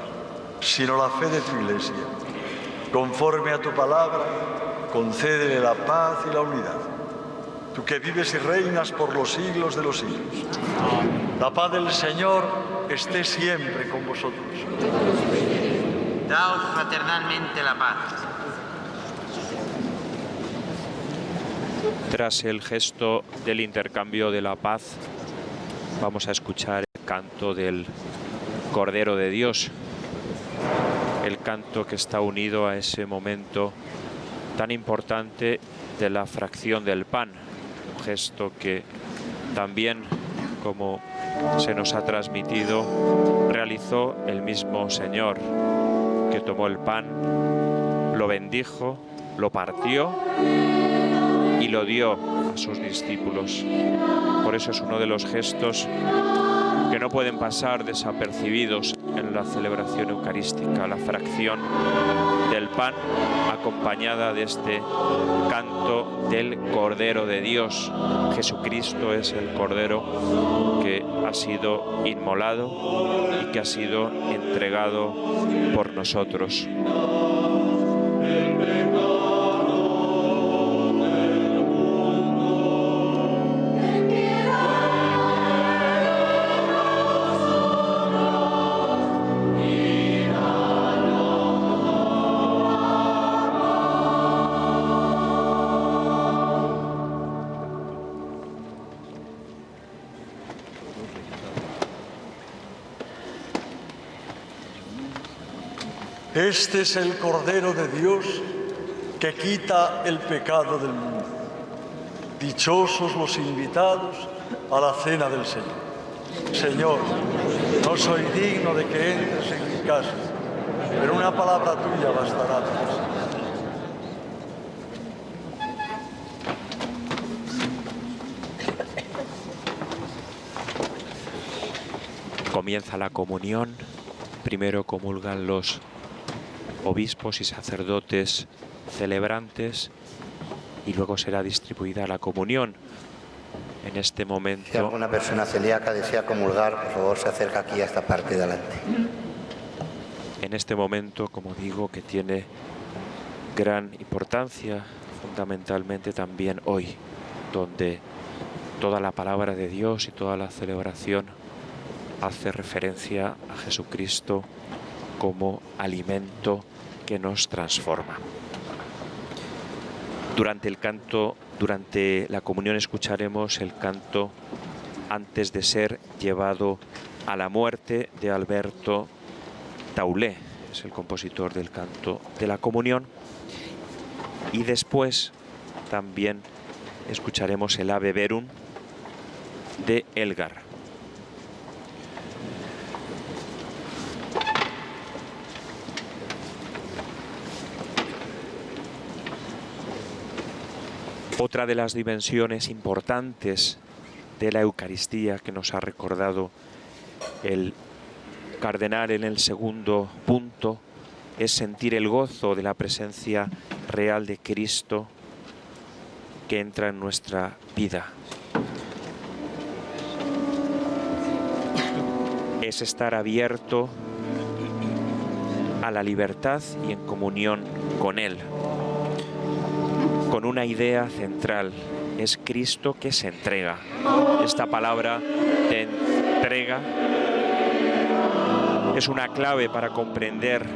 sino la fe de tu Iglesia. Conforme a tu palabra, concédele la paz y la unidad. Tú que vives y reinas por los siglos de los siglos. La paz del Señor esté siempre con vosotros. Daos fraternalmente la paz. Tras el gesto del intercambio de la paz, vamos a escuchar el canto del Cordero de Dios, el canto que está unido a ese momento tan importante de la fracción del pan, un gesto que también, como se nos ha transmitido, realizó el mismo Señor, que tomó el pan, lo bendijo, lo partió y lo dio a sus discípulos. Por eso es uno de los gestos que no pueden pasar desapercibidos en la celebración eucarística, la fracción del pan acompañada de este canto del Cordero de Dios. Jesucristo es el Cordero que ha sido inmolado y que ha sido entregado por nosotros. Este es el Cordero de Dios que quita el pecado del mundo. Dichosos los invitados a la cena del Señor. Señor, no soy digno de que entres en mi casa, pero una palabra tuya bastará. Comienza la comunión. Primero comulgan los obispos y sacerdotes celebrantes y luego será distribuida la comunión. En este momento... Si alguna persona celíaca desea comulgar, por favor se acerca aquí a esta parte de adelante. En este momento, como digo, que tiene gran importancia, fundamentalmente también hoy, donde toda la palabra de Dios y toda la celebración hace referencia a Jesucristo como alimento que nos transforma. Durante la comunión escucharemos el canto Antes de ser llevado a la muerte de Alberto Taulé, es el compositor del canto de la comunión, y después también escucharemos el Ave Verum de Elgar. Otra de las dimensiones importantes de la Eucaristía que nos ha recordado el cardenal en el segundo punto es sentir el gozo de la presencia real de Cristo que entra en nuestra vida. Es estar abierto a la libertad y en comunión con Él, con una idea central: es Cristo que se entrega. Esta palabra de entrega es una clave para comprender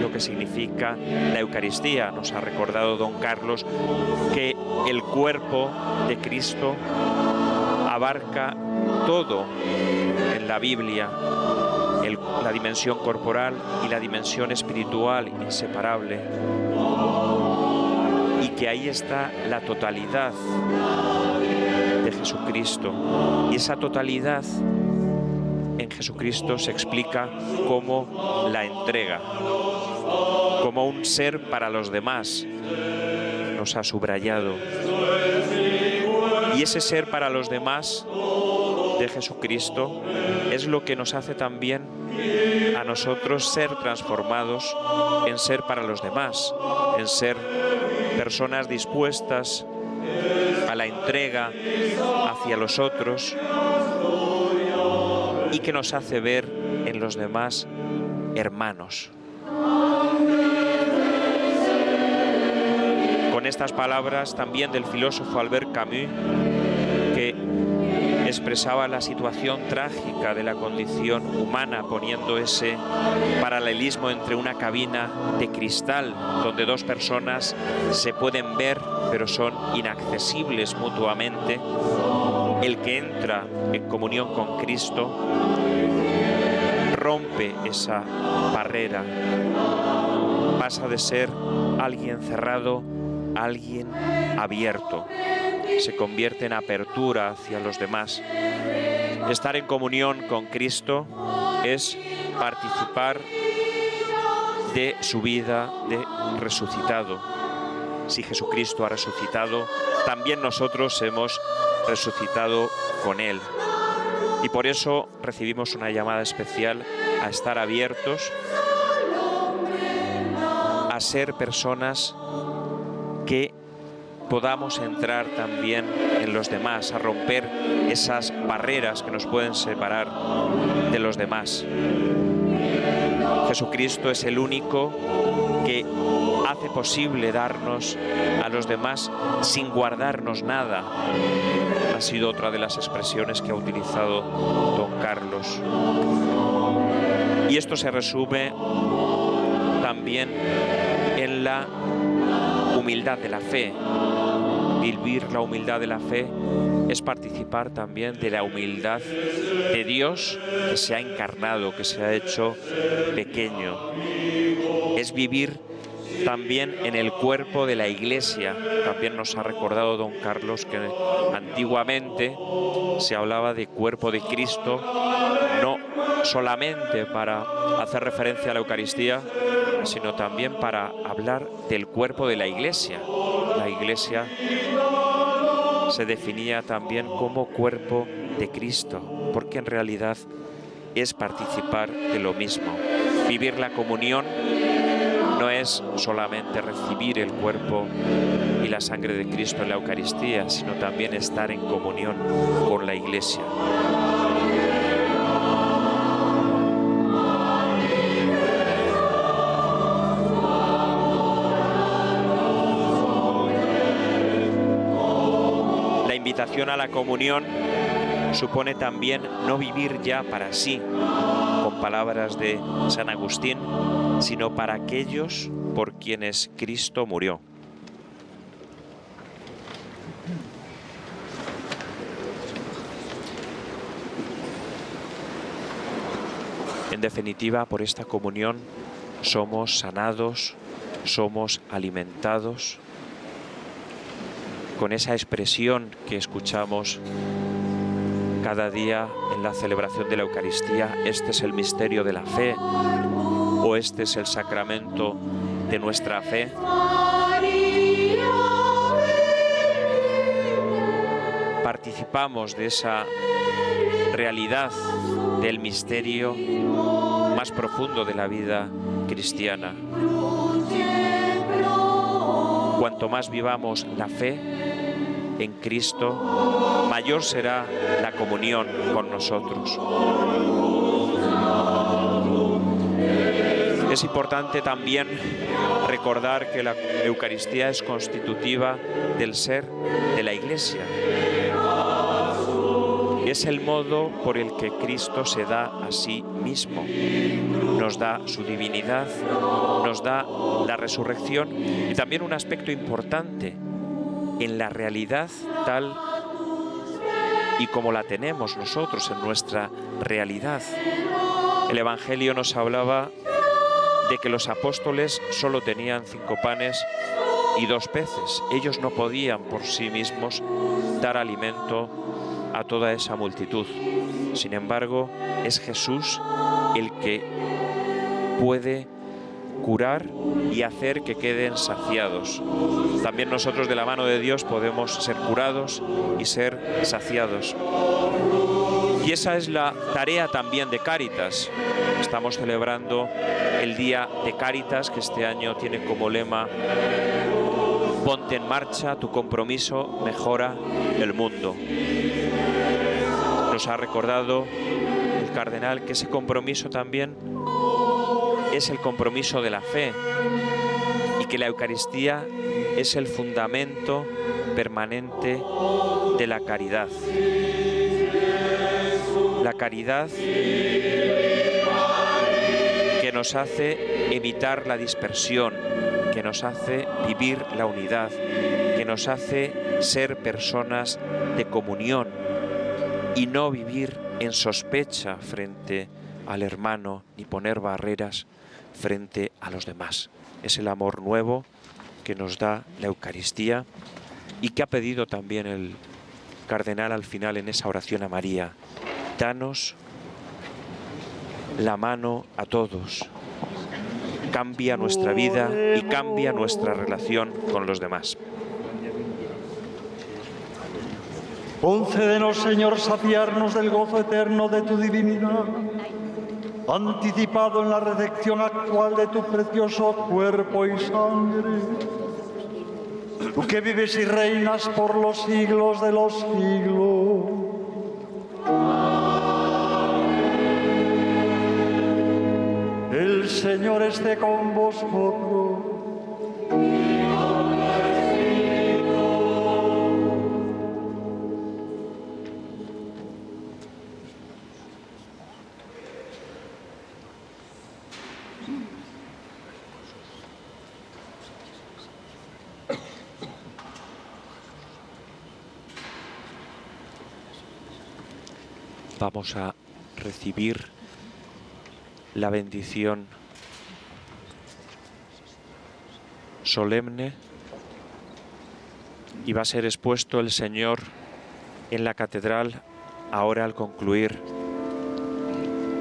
lo que significa la Eucaristía. Nos ha recordado don Carlos que el cuerpo de Cristo abarca todo en la Biblia, la dimensión corporal y la dimensión espiritual inseparable, y que ahí está la totalidad de Jesucristo. Y esa totalidad en Jesucristo se explica como la entrega, como un ser para los demás, nos ha subrayado. Y ese ser para los demás de Jesucristo es lo que nos hace también a nosotros ser transformados en ser para los demás, en ser personas dispuestas a la entrega hacia los otros y que nos hace ver en los demás hermanos. Con estas palabras también del filósofo Albert Camus, que expresaba la situación trágica de la condición humana, poniendo ese paralelismo entre una cabina de cristal donde dos personas se pueden ver pero son inaccesibles mutuamente. El que entra en comunión con Cristo rompe esa barrera, pasa de ser alguien cerrado a alguien abierto, se convierte en apertura hacia los demás. Estar en comunión con Cristo es participar de su vida de resucitado. Si Jesucristo ha resucitado, también nosotros hemos resucitado con Él. Y por eso recibimos una llamada especial a estar abiertos, a ser personas que podamos entrar también en los demás, a romper esas barreras que nos pueden separar de los demás. Jesucristo es el único que hace posible darnos a los demás sin guardarnos nada. Ha sido otra de las expresiones que ha utilizado don Carlos. Y esto se resume también en la humildad de la fe. Vivir la humildad de la fe es participar también de la humildad de Dios que se ha encarnado, que se ha hecho pequeño. Es vivir también en el cuerpo de la Iglesia. También nos ha recordado don Carlos que antiguamente se hablaba de cuerpo de Cristo, no solamente para hacer referencia a la Eucaristía, sino también para hablar del cuerpo de la Iglesia. La Iglesia se definía también como cuerpo de Cristo, porque en realidad es participar de lo mismo. Vivir la comunión no es solamente recibir el cuerpo y la sangre de Cristo en la Eucaristía, sino también estar en comunión con la Iglesia. La invitación a la comunión supone también no vivir ya para sí, con palabras de San Agustín, sino para aquellos por quienes Cristo murió. En definitiva, por esta comunión somos sanados, somos alimentados, con esa expresión que escuchamos cada día en la celebración de la Eucaristía: este es el misterio de la fe, o este es el sacramento de nuestra fe. Participamos de esa realidad del misterio más profundo de la vida cristiana. Cuanto más vivamos la fe en Cristo, mayor será la comunión con nosotros. Es importante también recordar que la Eucaristía es constitutiva del ser de la Iglesia. Es el modo por el que Cristo se da a sí mismo. Nos da su divinidad, nos da la resurrección y también un aspecto importante en la realidad tal y como la tenemos nosotros en nuestra realidad. El Evangelio nos hablaba de que los apóstoles solo tenían 5 panes y 2 peces. Ellos no podían por sí mismos dar alimento a toda esa multitud. Sin embargo, es Jesús el que puede curar y hacer que queden saciados. También nosotros, de la mano de Dios, podemos ser curados y ser saciados. Y esa es la tarea también de Cáritas. Estamos celebrando el Día de Cáritas, que este año tiene como lema: ponte en marcha, tu compromiso mejora el mundo. Nos ha recordado el cardenal que ese compromiso también es el compromiso de la fe y que la Eucaristía es el fundamento permanente de la caridad. La caridad que nos hace evitar la dispersión, que nos hace vivir la unidad, que nos hace ser personas de comunión y no vivir en sospecha frente al hermano ni poner barreras frente a los demás. Es el amor nuevo que nos da la Eucaristía y que ha pedido también el cardenal al final en esa oración a María: danos la mano a todos. Cambia nuestra vida y cambia nuestra relación con los demás. Concédenos, Señor, saciarnos del gozo eterno de tu divinidad, anticipado en la recepción actual de tu precioso cuerpo y sangre. Tú que vives y reinas por los siglos de los siglos. El Señor esté con vosotros. Vamos a recibir la bendición solemne y va a ser expuesto el Señor en la catedral ahora al concluir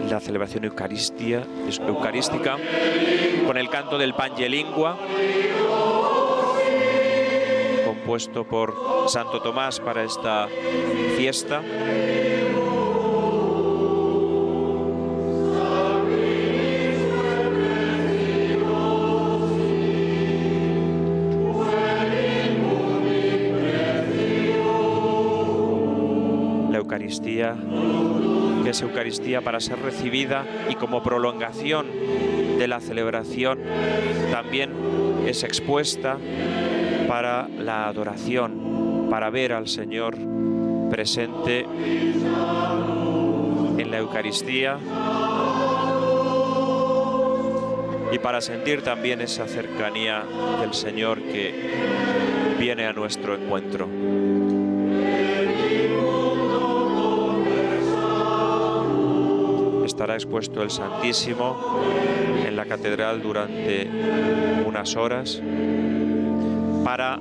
la celebración eucarística con el canto del Pange Lingua, compuesto por Santo Tomás para esta fiesta. La Eucaristía, que es Eucaristía para ser recibida y como prolongación de la celebración, también es expuesta para la adoración, para ver al Señor presente en la Eucaristía y para sentir también esa cercanía del Señor que viene a nuestro encuentro. Estará expuesto el Santísimo en la catedral durante unas horas para,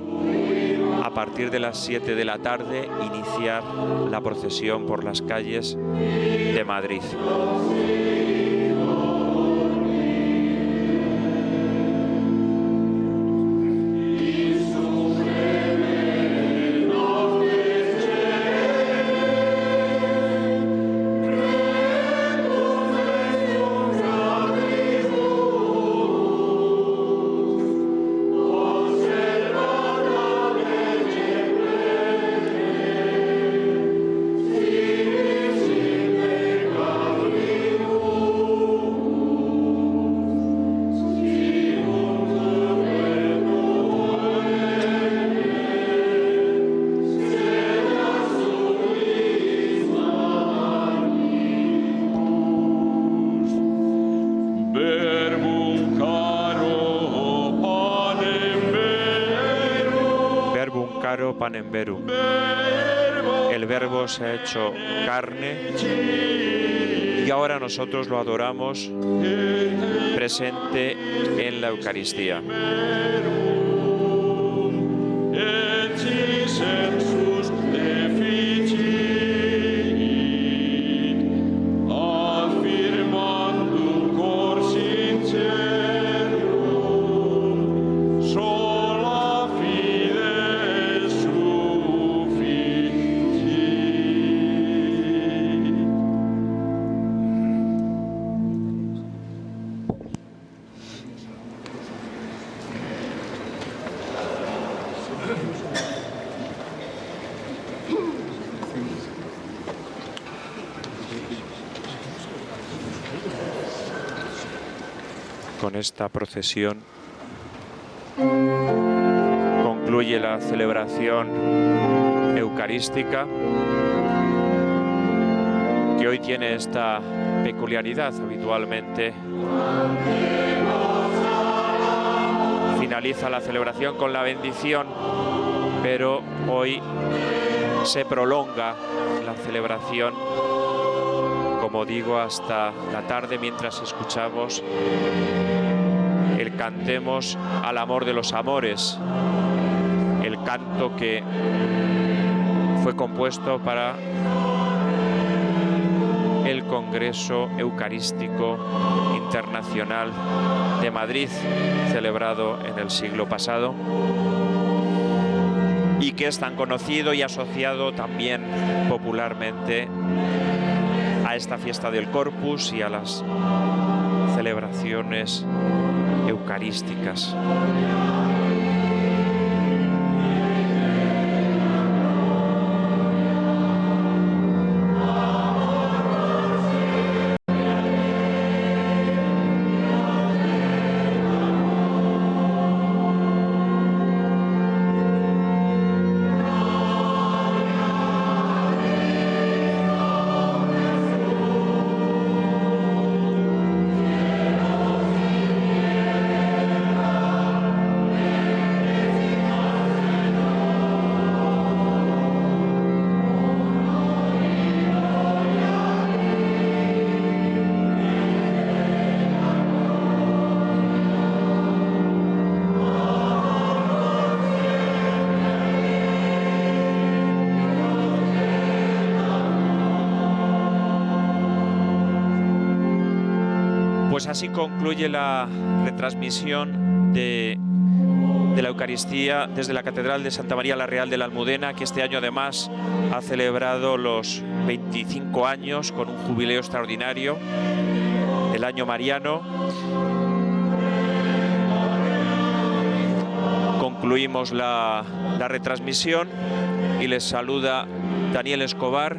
a partir de las 7 de la tarde, iniciar la procesión por las calles de Madrid. Panem verum. El Verbo se ha hecho carne y ahora nosotros lo adoramos presente en la Eucaristía. Con esta procesión concluye la celebración eucarística, que hoy tiene esta peculiaridad. Habitualmente finaliza la celebración con la bendición, pero hoy se prolonga la celebración, como digo, hasta la tarde, mientras escuchamos el Cantemos al amor de los amores, el canto que fue compuesto para el Congreso Eucarístico Internacional de Madrid, celebrado en el siglo pasado, y que es tan conocido y asociado también popularmente a esta fiesta del Corpus y a las celebraciones eucarísticas. Pues así concluye la retransmisión de la Eucaristía desde la Catedral de Santa María la Real de la Almudena, que este año además ha celebrado los 25 años con un jubileo extraordinario, el año mariano. Concluimos la retransmisión y les saluda Daniel Escobar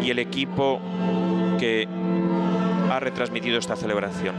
y el equipo que ha retransmitido esta celebración.